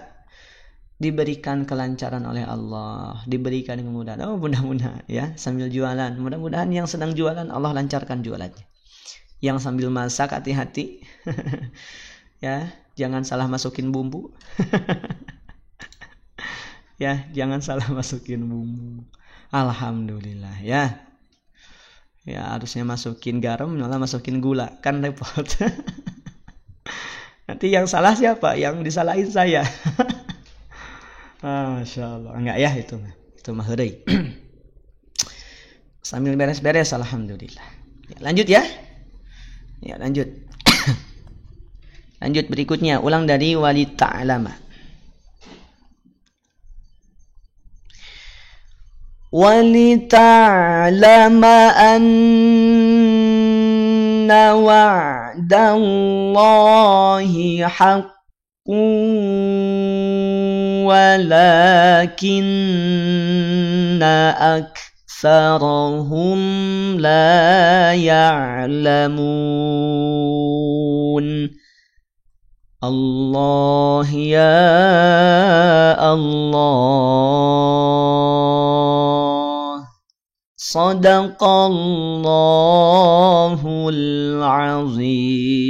diberikan kelancaran oleh Allah, diberikan kemudahan. Oh mudah-mudahan ya, sambil jualan. Mudah-mudahan yang sedang jualan Allah lancarkan jualannya. Yang sambil masak hati-hati. Ya, jangan salah masukin bumbu. Ya, jangan salah masukin bumbu. Alhamdulillah ya. Ya harusnya masukin garam, malah masukin gula, kan repot. Nanti yang salah siapa? Yang disalahin saya. Masya Allah. Enggak ya itu mah heureui. Sambil beres-beres alhamdulillah. Ya, lanjut ya. Ya lanjut. Lanjut berikutnya, ulang dari wali ta'lama. وَلِتَعْلَمَ أَنَّ وَعْدَ اللَّهِ حَقٌّ وَلَكِنَّ أَكْثَرَهُمْ لَا يَعْلَمُونَ. Allah ya Allah. Sadaqallahul azim.